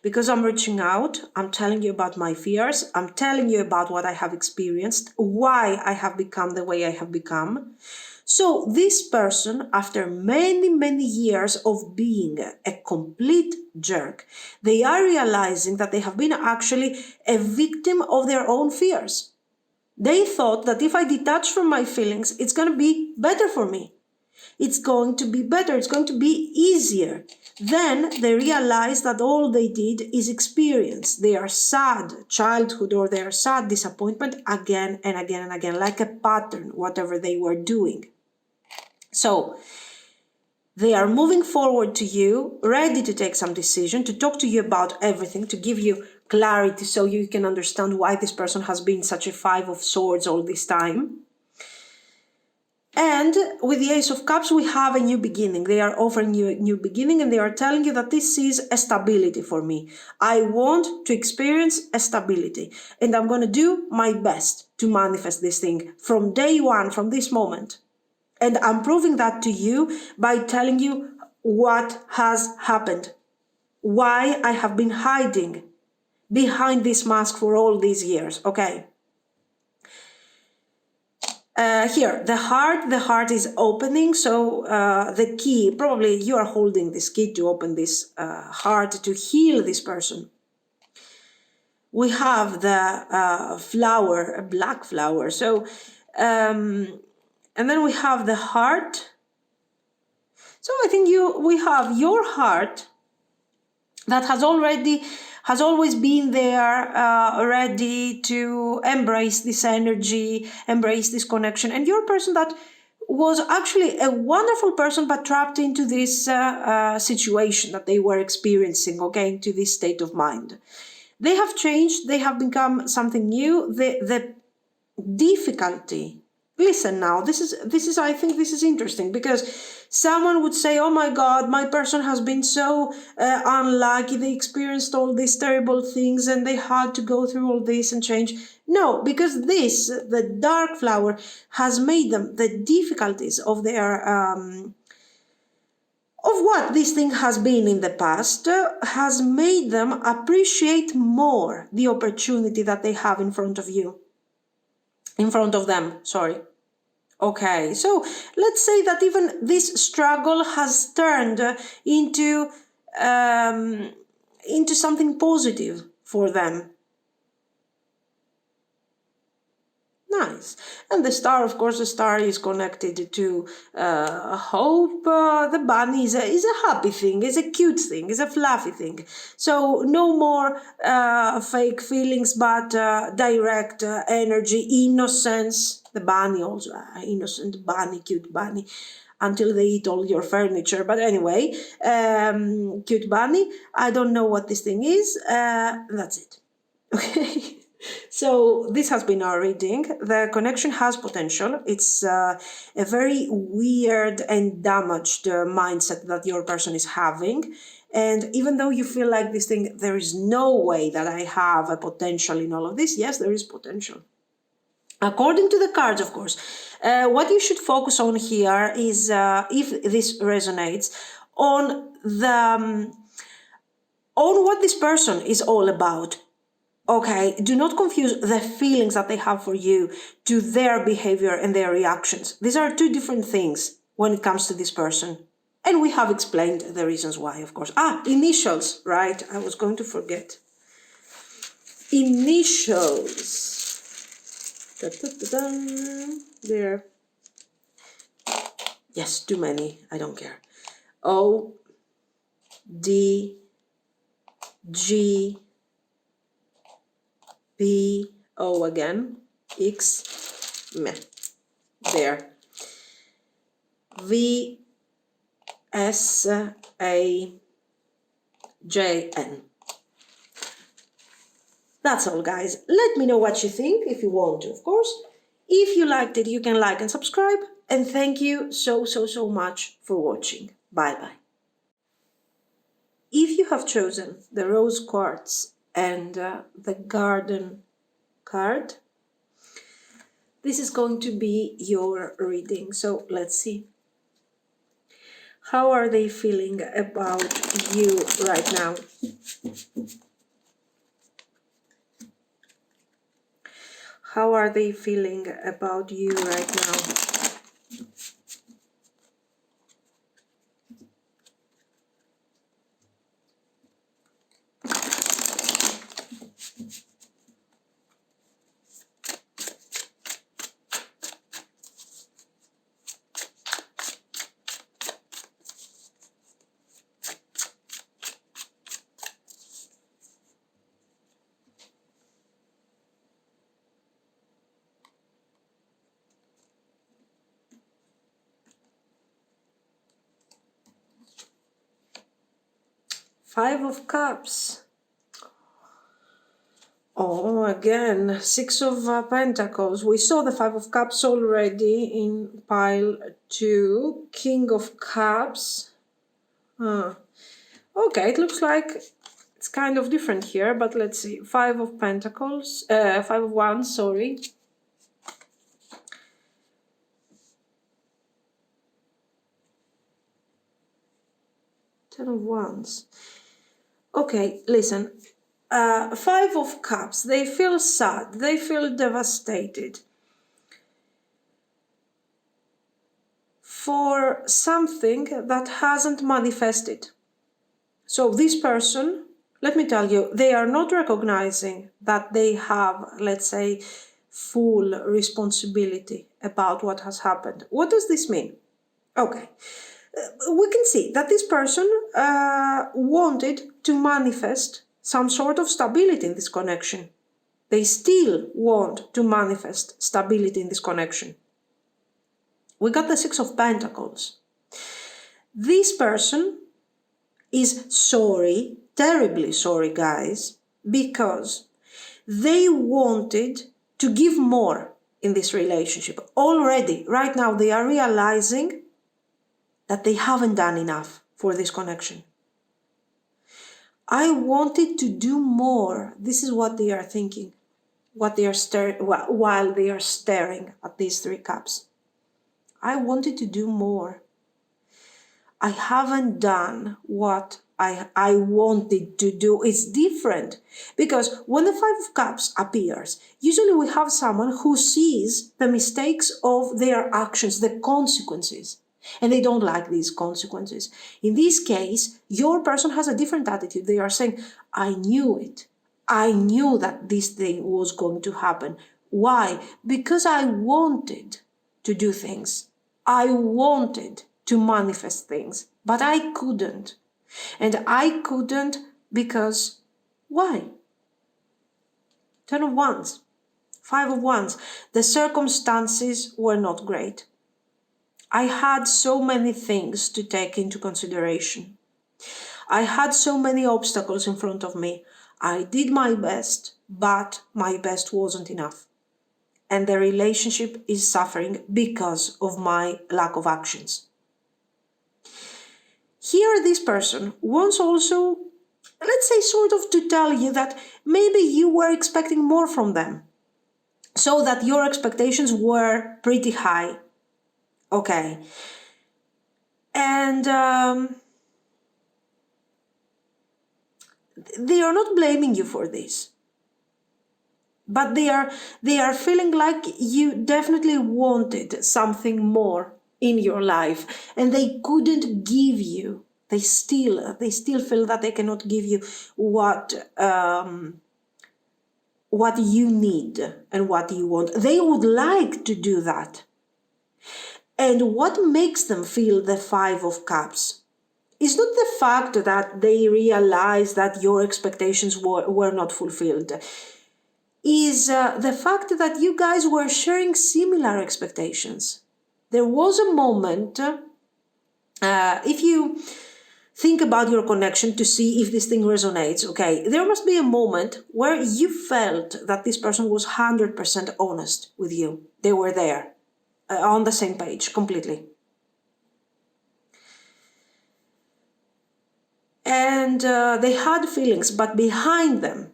[SPEAKER 1] Because I'm reaching out, I'm telling you about my fears, I'm telling you about what I have experienced, why I have become the way I have become. So this person, after many, many years of being a complete jerk, they are realizing that they have been actually a victim of their own fears. They thought that if I detach from my feelings, it's going to be better for me. It's going to be better. It's going to be easier. Then they realize that all they did is experience their sad childhood or their sad disappointment again and again and again, like a pattern, whatever they were doing. So they are moving forward to you, ready to take some decision, to talk to you about everything, to give you clarity so you can understand why this person has been such a Five of Swords all this time. And with the Ace of Cups, we have a new beginning. They are offering you a new beginning and they are telling you that this is a stability for me. I want to experience a stability and I'm going to do my best to manifest this thing from day one, from this moment. And I'm proving that to you by telling you what has happened, why I have been hiding behind this mask for all these years, okay? Here, the heart is opening, so the key, probably you are holding this key to open this heart, to heal this person. We have the flower, a black flower, so, and then we have the heart. So I think we have your heart that has always been there, ready to embrace this energy, embrace this connection. And you're a person that was actually a wonderful person, but trapped into this situation that they were experiencing, okay, into this state of mind. They have changed, they have become something new. The difficulty, listen now, this is I think this is interesting, because someone would say, oh my god, my person has been so unlucky, they experienced all these terrible things and they had to go through all this and change. No, because the dark flower has made them, the difficulties of their of what this thing has been in the past, has made them appreciate more the opportunity that they have in front of them, sorry. Okay, so let's say that even this struggle has turned into something positive for them. Nice. And the star, of course, the star is connected to hope. The bunny is a happy thing, is a cute thing, is a fluffy thing. So no more fake feelings, but direct energy, innocence. The bunny also, innocent bunny, cute bunny, until they eat all your furniture. But anyway, cute bunny. I don't know what this thing is. That's it. Okay. So this has been our reading. The connection has potential. It's a very weird and damaged mindset that your person is having. And even though you feel like this thing, there is no way that I have a potential in all of this. Yes, there is potential. According to the cards, of course, what you should focus on here is, if this resonates, on on what this person is all about. Okay, do not confuse the feelings that they have for you to their behavior and their reactions. These are two different things when it comes to this person. And we have explained the reasons why, of course. Initials, right? I was going to forget. Initials. Da-da-da-da. There. Yes, too many. I don't care. O, D, G, P, O again, X, meh, there. V, S, A, J, N. That's all, guys. Let me know what you think, if you want to, of course. If you liked it, you can like and subscribe. And thank you so much for watching. Bye-bye. If you have chosen the rose quartz and the garden card, this is going to be your reading. So let's see. How are they feeling about you right now? How are they feeling about you right now? Five of Cups. Oh, again, Six of Pentacles. We saw the Five of Cups already in pile 2. King of Cups. Okay, it looks like it's kind of different here, but let's see. Five of Pentacles. Five of Wands, sorry. Ten of Wands. Okay, listen. Five of Cups. They feel sad. They feel devastated for something that hasn't manifested. So this person, let me tell you, they are not recognizing that they have, let's say, full responsibility about what has happened. What does this mean? Okay. We can see that this person wanted to manifest some sort of stability in this connection. They still want to manifest stability in this connection. We got the Six of Pentacles. This person is sorry, terribly sorry, guys, because they wanted to give more in this relationship. Already, right now, they are realizing that they haven't done enough for this connection. I wanted to do more. This is what they are thinking, what they are while they are staring at these three cups. I wanted to do more. I haven't done what I wanted to do. It's different because when the Five of Cups appears, usually we have someone who sees the mistakes of their actions, the consequences, and they don't like these consequences. In this case, your person has a different attitude. They are saying, I knew it. I knew that this thing was going to happen. Why? Because I wanted to do things. I wanted to manifest things, but I couldn't. And I couldn't because, why? Ten of Wands, Five of Wands. The circumstances were not great. I had so many things to take into consideration. I had so many obstacles in front of me. I did my best, but my best wasn't enough. And the relationship is suffering because of my lack of actions. Here, this person wants also, let's say, sort of to tell you that maybe you were expecting more from them, so that your expectations were pretty high. Okay. And they are not blaming you for this. But they are feeling like you definitely wanted something more in your life, and they couldn't give you. They still feel that they cannot give you what you need and what you want. They would like to do that. And what makes them feel the Five of Cups is not the fact that they realize that your expectations were not fulfilled. Is the fact that you guys were sharing similar expectations. There was a moment, if you think about your connection to see if this thing resonates, okay, there must be a moment where you felt that this person was 100% honest with you. They were there, on the same page, completely. And they had feelings, but behind them,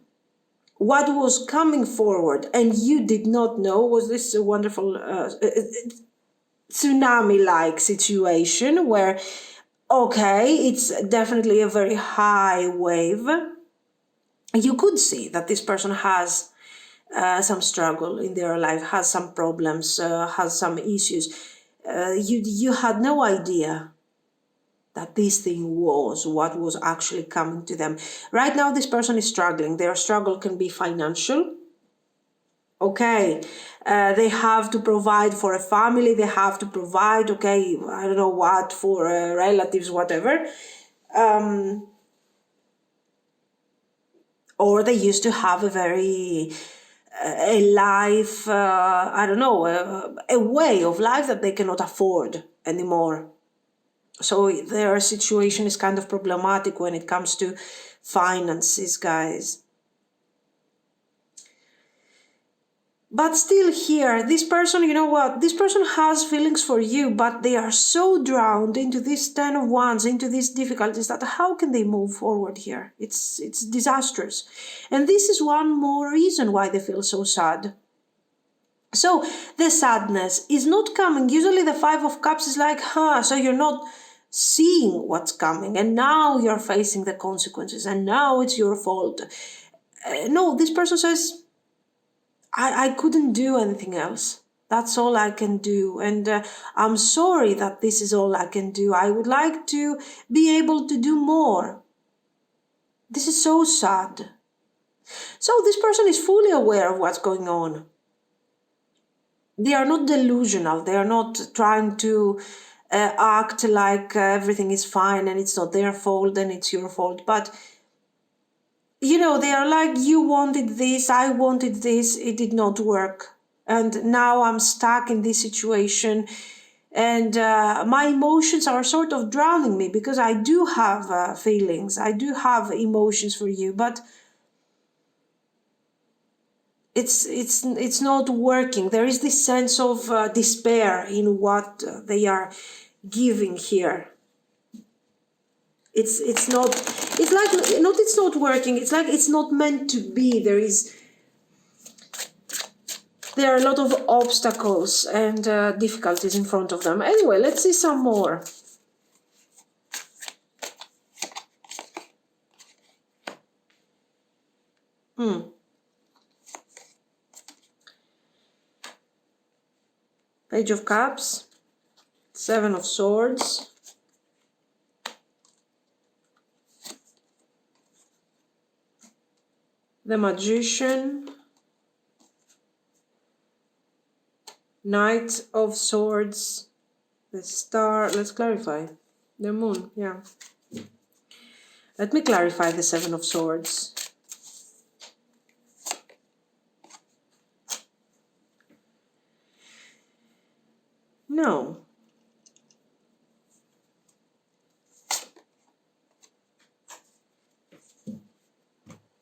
[SPEAKER 1] what was coming forward and you did not know was this wonderful tsunami-like situation where, okay, it's definitely a very high wave. You could see that this person has some struggle in their life, has some problems, has some issues. You had no idea that this thing was what was actually coming to them. Right now, this person is struggling. Their struggle can be financial. Okay, they have to provide for a family. They have to provide, okay, I don't know what, for relatives, whatever. Or they used to have a life, I don't know, a way of life that they cannot afford anymore. So their situation is kind of problematic when it comes to finances, guys. But still here, this person, you know what? This person has feelings for you, but they are so drowned into this Ten of Wands, into these difficulties, that how can they move forward here? It's disastrous. And this is one more reason why they feel so sad. So the sadness is not coming. Usually the Five of Cups is like, so you're not seeing what's coming, and now you're facing the consequences, and now it's your fault. No, this person says, I couldn't do anything else. That's all I can do, and I'm sorry that this is all I can do. I would like to be able to do more. This is so sad. So this person is fully aware of what's going on. They are not delusional. They are not trying to act like everything is fine and it's not their fault and it's your fault. But you know, they are like, you wanted this, I wanted this, it did not work. And now I'm stuck in this situation. And my emotions are sort of drowning me, because I do have feelings, I do have emotions for you, but it's not working. There is this sense of despair in what they are giving here. It's not, it's like, not it's not working, it's like it's not meant to be. There are a lot of obstacles and difficulties in front of them. Anyway, let's see some more. Page of Cups, Seven of Swords, the Magician, Knight of Swords, the Star. Let's clarify. The Moon, yeah. Let me clarify the Seven of Swords. No.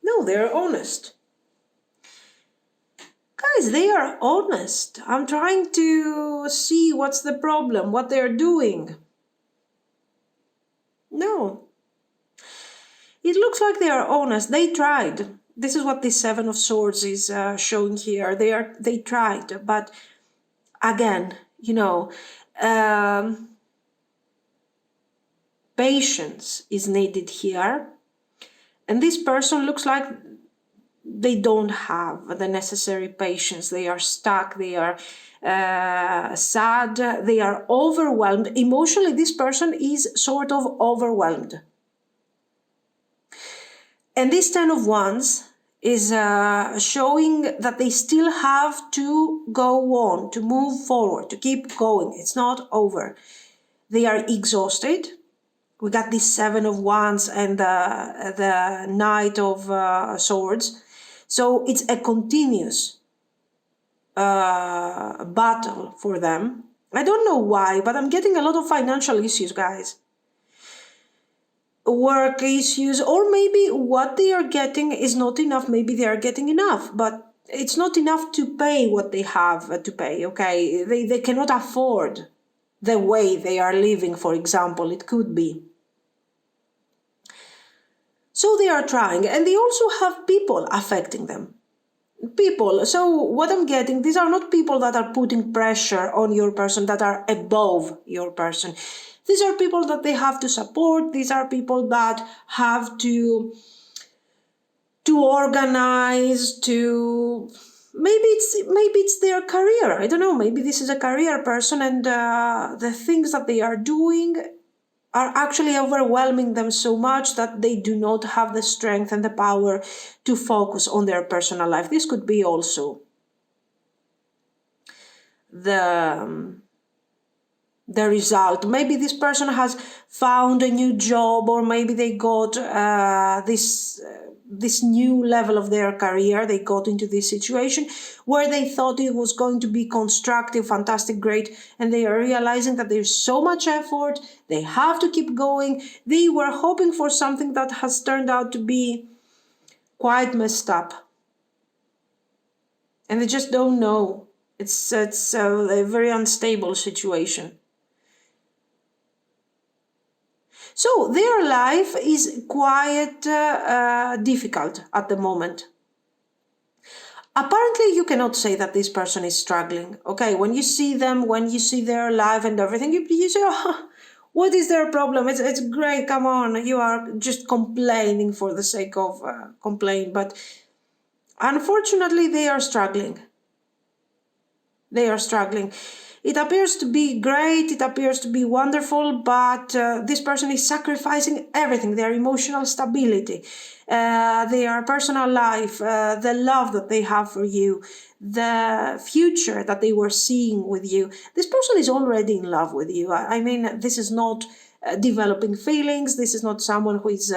[SPEAKER 1] No, they're honest. Guys, they are honest. I'm trying to see what's the problem, what they're doing. No. It looks like they are honest. They tried. This is what this Seven of Swords is showing here. They tried, but again, you know, patience is needed here. And this person looks like they don't have the necessary patience. They are stuck. They are sad. They are overwhelmed. Emotionally, this person is sort of overwhelmed. And this Ten of Wands is showing that they still have to go on, to move forward, to keep going. It's not over. They are exhausted. We got this Seven of Wands and the Knight of Swords. So it's a continuous battle for them. I don't know why, but I'm getting a lot of financial issues, guys. Work issues, or maybe what they are getting is not enough. Maybe they are getting enough, but it's not enough to pay what they have to pay, okay? They cannot afford the way they are living, for example. It could be. So they are trying, and they also have people affecting them. People. So what I'm getting, these are not people that are putting pressure on your person, that are above your person. These are people that they have to support. These are people that have to organize, to maybe it's their career. I don't know. Maybe this is a career person, and the things that they are doing are actually overwhelming them so much that they do not have the strength and the power to focus on their personal life. This could be also the result. Maybe this person has found a new job, or maybe they got this new level of their career. They got into this situation where they thought it was going to be constructive, fantastic, great, and they are realizing that there's so much effort, they have to keep going. They were hoping for something that has turned out to be quite messed up, and they just don't know. It's a very unstable situation. So their life is quite difficult at the moment. Apparently, you cannot say that this person is struggling. Okay, when you see them, when you see their life and everything, you say, oh, what is their problem? It's great, come on. You are just complaining for the sake of complain. But unfortunately, they are struggling. They are struggling. It appears to be great, it appears to be wonderful, but this person is sacrificing everything, their emotional stability, their personal life, the love that they have for you, the future that they were seeing with you. This person is already in love with you. I mean, this is not developing feelings, this is not someone who is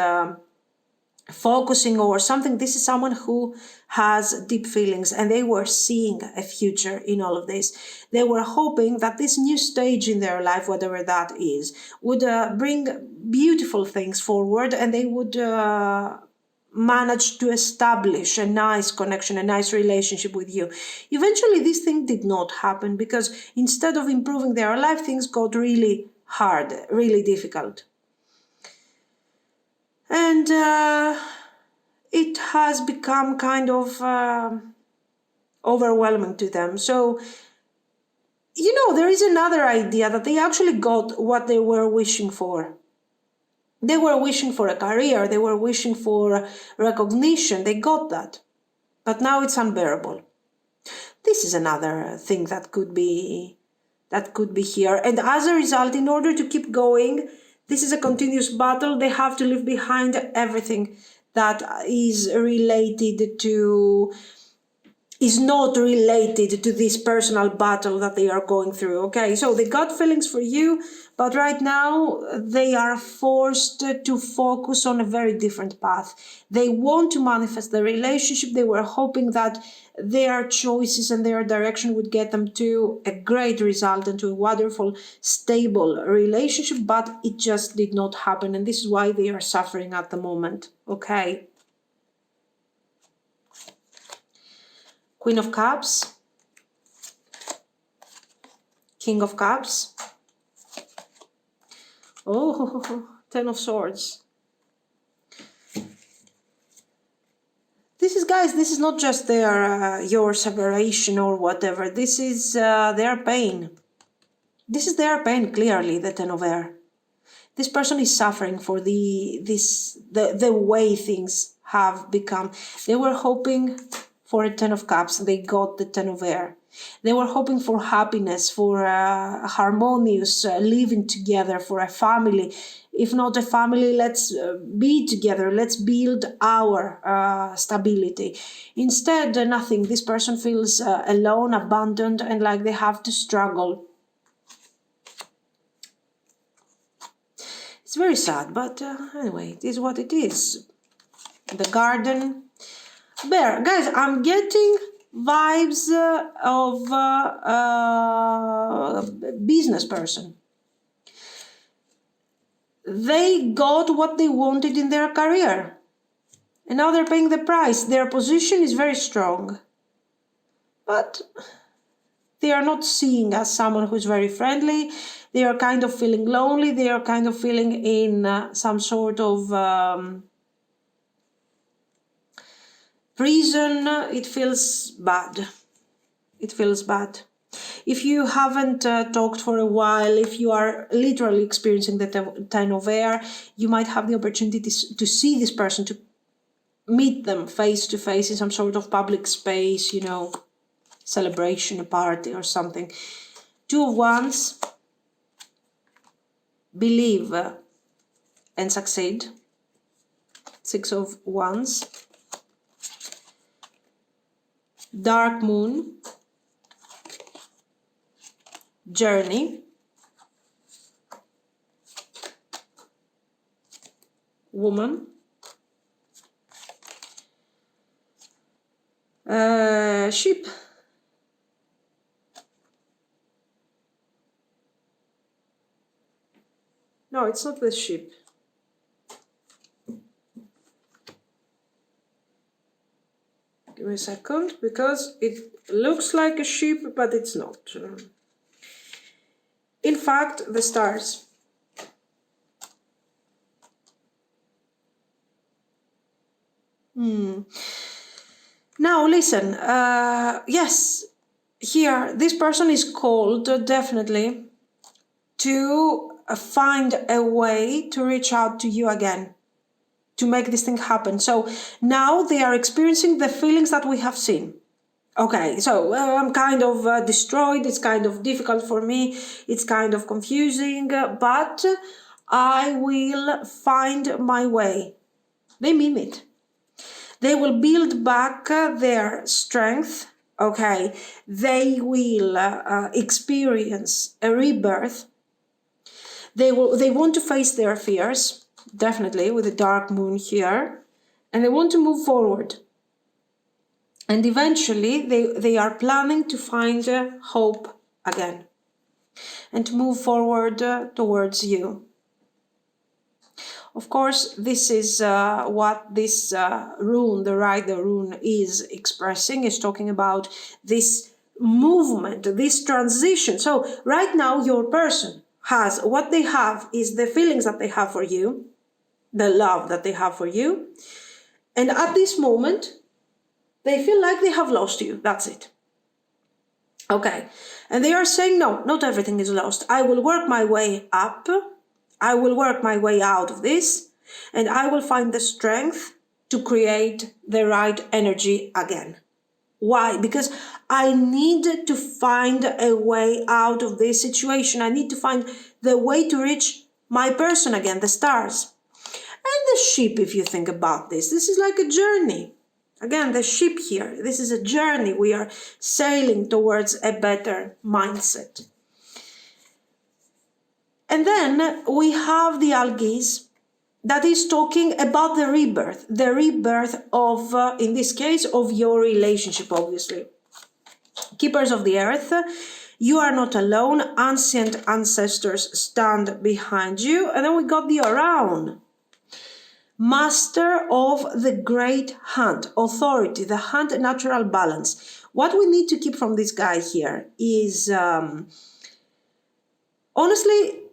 [SPEAKER 1] focusing or something. This is someone who has deep feelings, and they were seeing a future in all of this. They were hoping that this new stage in their life, whatever that is, would bring beautiful things forward, and they would manage to establish a nice connection, a nice relationship with you. Eventually, this thing did not happen, because instead of improving their life, things got really hard, really difficult. And it has become kind of overwhelming to them. So, you know, there is another idea that they actually got what they were wishing for. They were wishing for a career, they were wishing for recognition, they got that. But now it's unbearable. This is another thing that could be here. And as a result, in order to keep going, this is a continuous battle. They have to leave behind everything that is not related to this personal battle that they are going through. Okay, so they got feelings for you, but right now they are forced to focus on a very different path. They want to manifest the relationship. They were hoping that their choices and their direction would get them to a great result and to a wonderful, stable relationship, but it just did not happen. And this is why they are suffering at the moment. Okay. Queen of Cups, King of Cups, oh, Ten of Swords. This is, guys, this is not just your separation or whatever. This is their pain. This is their pain, clearly, the Ten of Air. This person is suffering for the way things have become. They were hoping for a Ten of Cups, they got the Ten of Air. They were hoping for happiness, for harmonious living together, for a family. If not a family, let's be together. Let's build our stability. Instead, nothing. This person feels alone, abandoned, and like they have to struggle. It's very sad, but anyway, it is what it is. The Garden. Bear. Guys, I'm getting vibes of business person. They got what they wanted in their career, and now they're paying the price. Their position is very strong, but they are not seen as someone who's very friendly. They are kind of feeling lonely. They are kind of feeling in some sort of prison. It feels bad. It feels bad. If you haven't talked for a while, if you are literally experiencing the Ten of Air, you might have the opportunity to see this person, to meet them face to face in some sort of public space, you know, celebration, a party or something. Two of Wands. Believe and succeed. Six of Wands. Dark Moon. Journey. Woman. Sheep. No, it's not the sheep. Give me a second, because it looks like a sheep, but it's not. In fact, the stars. Now, listen. Yes, here, this person is called, definitely, to find a way to reach out to you again, to make this thing happen. So now they are experiencing the feelings that we have seen. Okay, so I'm kind of destroyed. It's kind of difficult for me. It's kind of confusing, but I will find my way. They mean it. They will build back their strength. Okay, they will experience a rebirth. They want to face their fears, definitely, with the Dark Moon here. and they want to move forward. And eventually they are planning to find hope again and to move forward towards you. Of course, this is what this rune, the Rider rune, is expressing, is talking about this movement, this transition. So right now your person has, what they have is the feelings that they have for you, the love that they have for you. And at this moment, they feel like they have lost you. That's it. Okay. And they are saying, no, not everything is lost. I will work my way up. I will work my way out of this. And I will find the strength to create the right energy again. Why? Because I need to find a way out of this situation. I need to find the way to reach my person again, the stars. And the ship, if you think about this is like a journey. Again, the ship here, this is a journey. We are sailing towards a better mindset. And then we have the algaes that is talking about the rebirth of, in this case, of your relationship, obviously. Keepers of the earth, you are not alone. Ancient ancestors stand behind you. And then we got the Around. Master of the great hunt, authority, the hunt, natural balance. What we need to keep from this guy here is, honestly,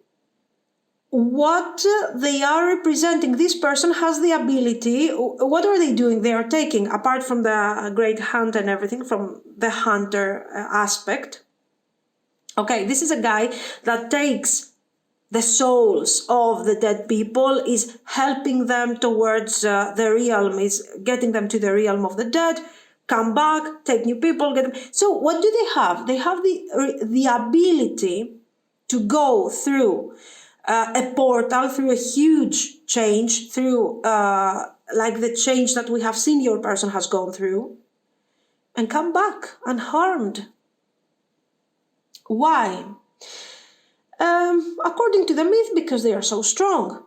[SPEAKER 1] what they are representing. This person has the ability. What are they doing? They are taking, apart from the great hunt and everything, from the hunter aspect. Okay, this is a guy that takes the souls of the dead people, is helping them towards the realm, is getting them to the realm of the dead, come back, take new people, get them. So what do they have? They have the ability to go through a portal, through a huge change, through like the change that we have seen your person has gone through, and come back unharmed. Why? According to the myth, because they are so strong,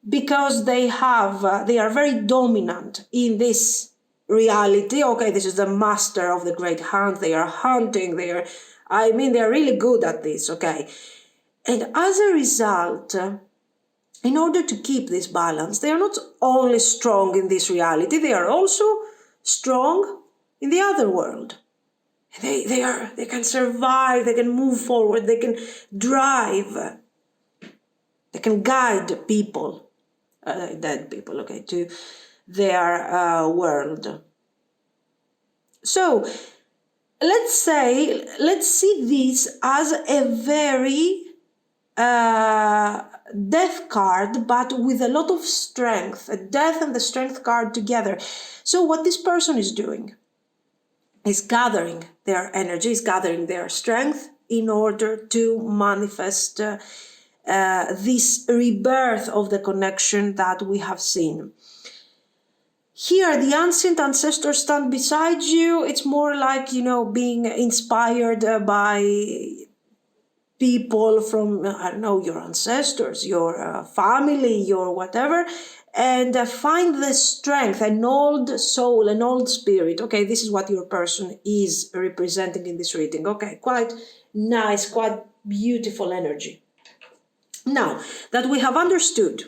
[SPEAKER 1] because they are very dominant in this reality. Okay, this is the master of the great hunt. They are hunting. they're really good at this. Okay, and as a result, in order to keep this balance, they are not only strong in this reality, they are also strong in the other world. They can survive, they can move forward, they can drive, they can guide people, dead people, okay, to their world. So let's see this as a very death card, but with a lot of strength, a death and the strength card together. So what this person is doing is gathering their energy, is gathering their strength in order to manifest this rebirth of the connection that we have seen. Here, the ancient ancestors stand beside you. It's more like, being inspired by people from, I don't know, your ancestors, your family, your whatever, and find the strength, an old soul, an old spirit. Okay, this is what your person is representing in this reading. Okay, quite nice, quite beautiful energy. Now that we have understood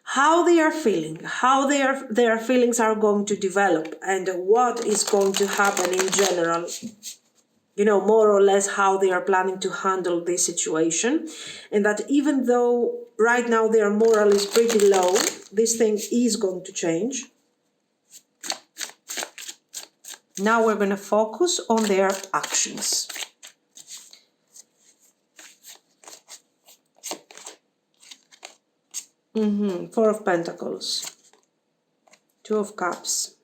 [SPEAKER 1] how they are feeling, how their feelings are going to develop, and what is going to happen in general, more or less how they are planning to handle this situation, and that even though right now their moral is pretty low, this thing is going to change. Now we're going to focus on their actions. Four of Pentacles, Two of Cups,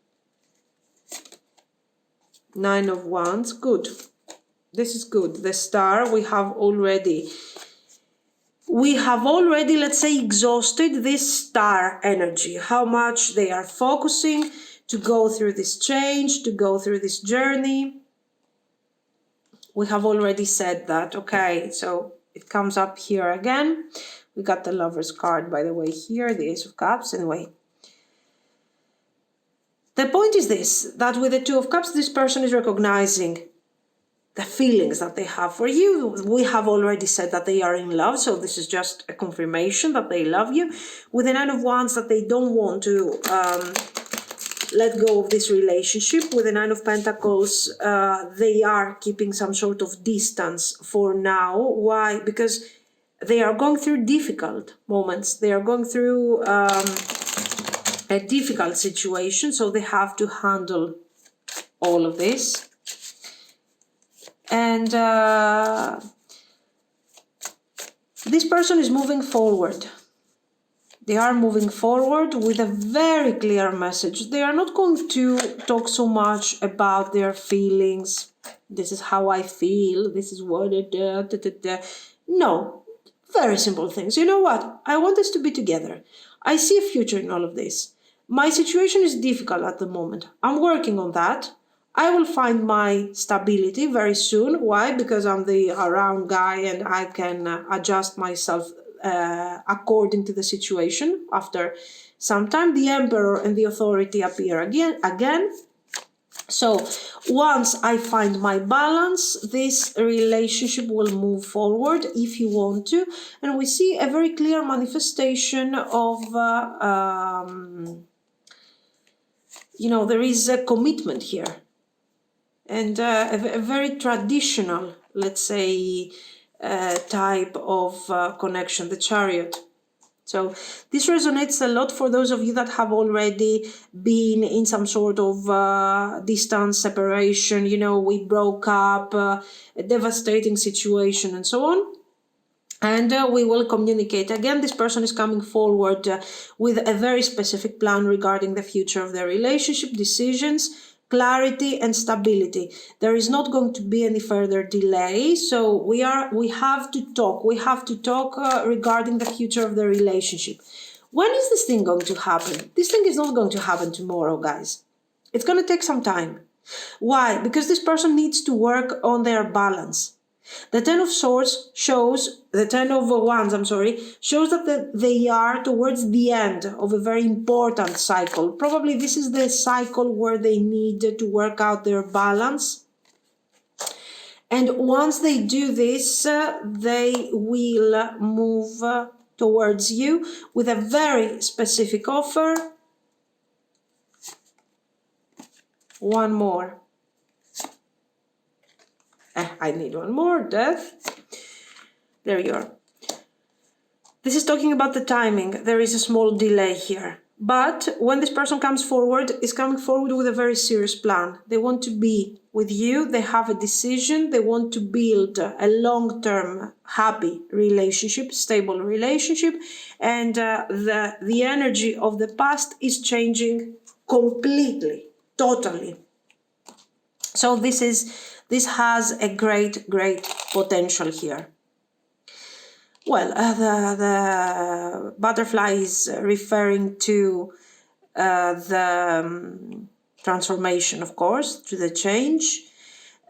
[SPEAKER 1] Nine of Wands. Good. This is good. The Star, we have already, let's say, exhausted this Star energy. How much they are focusing to go through this change, to go through this journey. We have already said that. Okay, so it comes up here again. We got the Lover's card, by the way, here, the Ace of Cups. Anyway, The point is this, that with the Two of Cups, this person is recognizing the feelings that they have for you. We have already said that they are in love, so this is just a confirmation that they love you. With the Nine of Wands, that they don't want to let go of this relationship. With the Nine of Pentacles, they are keeping some sort of distance for now. Why? Because they are going through difficult moments. They are going through a difficult situation, so they have to handle all of this. And this person is moving forward. They are moving forward with a very clear message. They are not going to talk so much about their feelings. This is how I feel. This is what it... No, very simple things. You know what? I want us to be together. I see a future in all of this. My situation is difficult at the moment. I'm working on that. I will find my stability very soon. Why? Because I'm the around guy and I can adjust myself according to the situation. After some time, the Emperor and the Authority appear again. So once I find my balance, this relationship will move forward if you want to. And we see a very clear manifestation of, there is a commitment here. And a very traditional, let's say, type of connection, the Chariot. So this resonates a lot for those of you that have already been in some sort of distance, separation, we broke up, a devastating situation and so on. And we will communicate. Again, this person is coming forward with a very specific plan regarding the future of their relationship, decisions, clarity and stability. There is not going to be any further delay. So we have to talk. We have to talk regarding the future of the relationship. When is this thing going to happen? This thing is not going to happen tomorrow, guys. It's going to take some time. Why? Because this person needs to work on their balance. The Ten of Swords shows, the Ten of Wands, shows that they are towards the end of a very important cycle. Probably this is the cycle where they need to work out their balance. And once they do this, they will move towards you with a very specific offer. One more. I need one more, Death. There you are. This is talking about the timing. There is a small delay here. But when this person comes forward, is coming forward with a very serious plan. They want to be with you. They have a decision. They want to build a long-term, happy relationship, stable relationship. And the energy of the past is changing completely, totally. So this has a great potential here. Well, the butterfly is referring to the transformation, of course, to the change.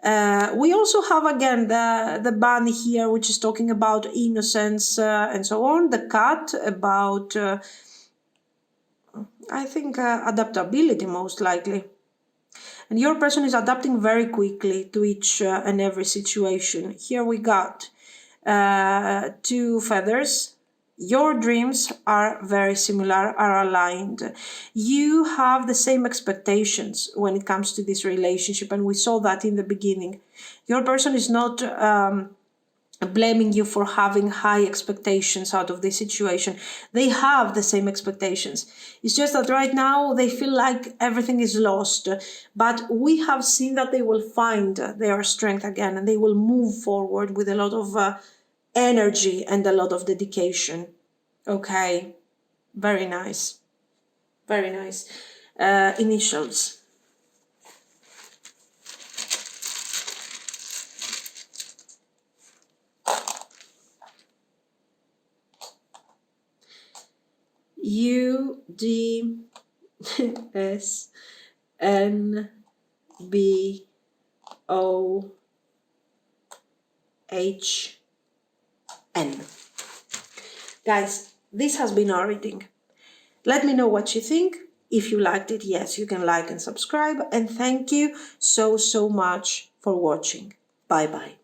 [SPEAKER 1] We also have, again, the bunny here, which is talking about innocence and so on. The cat about, I think, adaptability, most likely. And your person is adapting very quickly to each and every situation. Here we got two feathers. Your dreams are very similar, are aligned. You have the same expectations when it comes to this relationship, and we saw that in the beginning. Your person is not blaming you for having high expectations out of this situation. They have the same expectations. It's just that right now they feel like everything is lost. But we have seen that they will find their strength again, and they will move forward with a lot of energy and a lot of dedication. Okay, very nice. Very nice. Initials. U, D, S, N, B, O, H, N. Guys, this has been our reading. Let me know what you think. If you liked it, yes, you can like and subscribe. And thank you so much for watching. Bye bye.